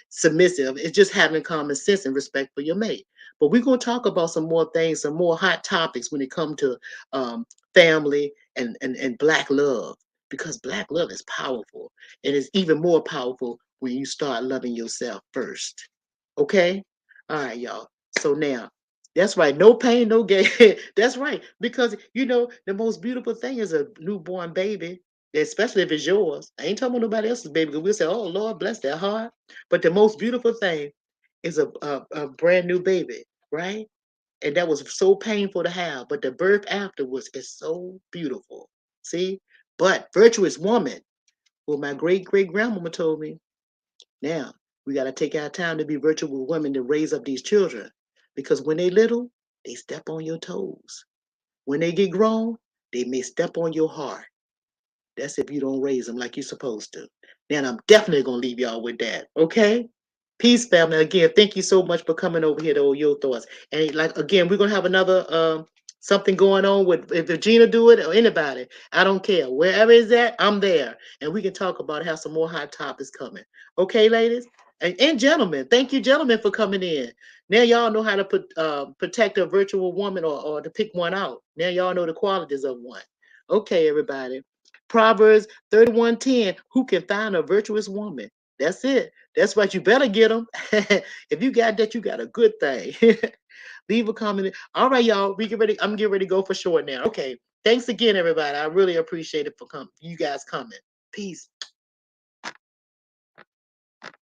submissive. It's just having common sense and respect for your mate. But we're going to talk about some more things, some more hot topics when it comes to family and Black love, because Black love is powerful, and it's even more powerful when you start loving yourself first. Okay? All right, y'all. So now That's right. No pain, no gain. That's right. Because the most beautiful thing is a newborn baby, especially if it's yours. I ain't talking about nobody else's baby because we'll say, "Oh Lord, bless their heart." But the most beautiful thing is a brand new baby, right? And that was so painful to have. But the birth afterwards is so beautiful. See? But virtuous woman, well, my great great grandmama told me, now, we got to take our time to be virtual women to raise up these children because when they little, they step on your toes. When they get grown, they may step on your heart. That's if you don't raise them like you're supposed to. Then I'm definitely going to leave y'all with that. Okay? Peace, family. Again, thank you so much for coming over here to all your thoughts. And like again, we're gonna have another something going on with if Regina do it or anybody. I don't care. Wherever it's at, I'm there. And we can talk about have some more hot topics coming. Okay, ladies? And gentlemen, thank you, gentlemen, for coming in. Now y'all know how to protect a virtual woman or to pick one out. Now y'all know the qualities of one. Okay, everybody. Proverbs 31:10. Who can find a virtuous woman? That's it. That's right. You better get them. If you got that, you got a good thing. Leave a comment. All right, y'all. We get ready. I'm getting ready to go for short now. Okay. Thanks again, everybody. I really appreciate it for coming. You guys coming. Peace.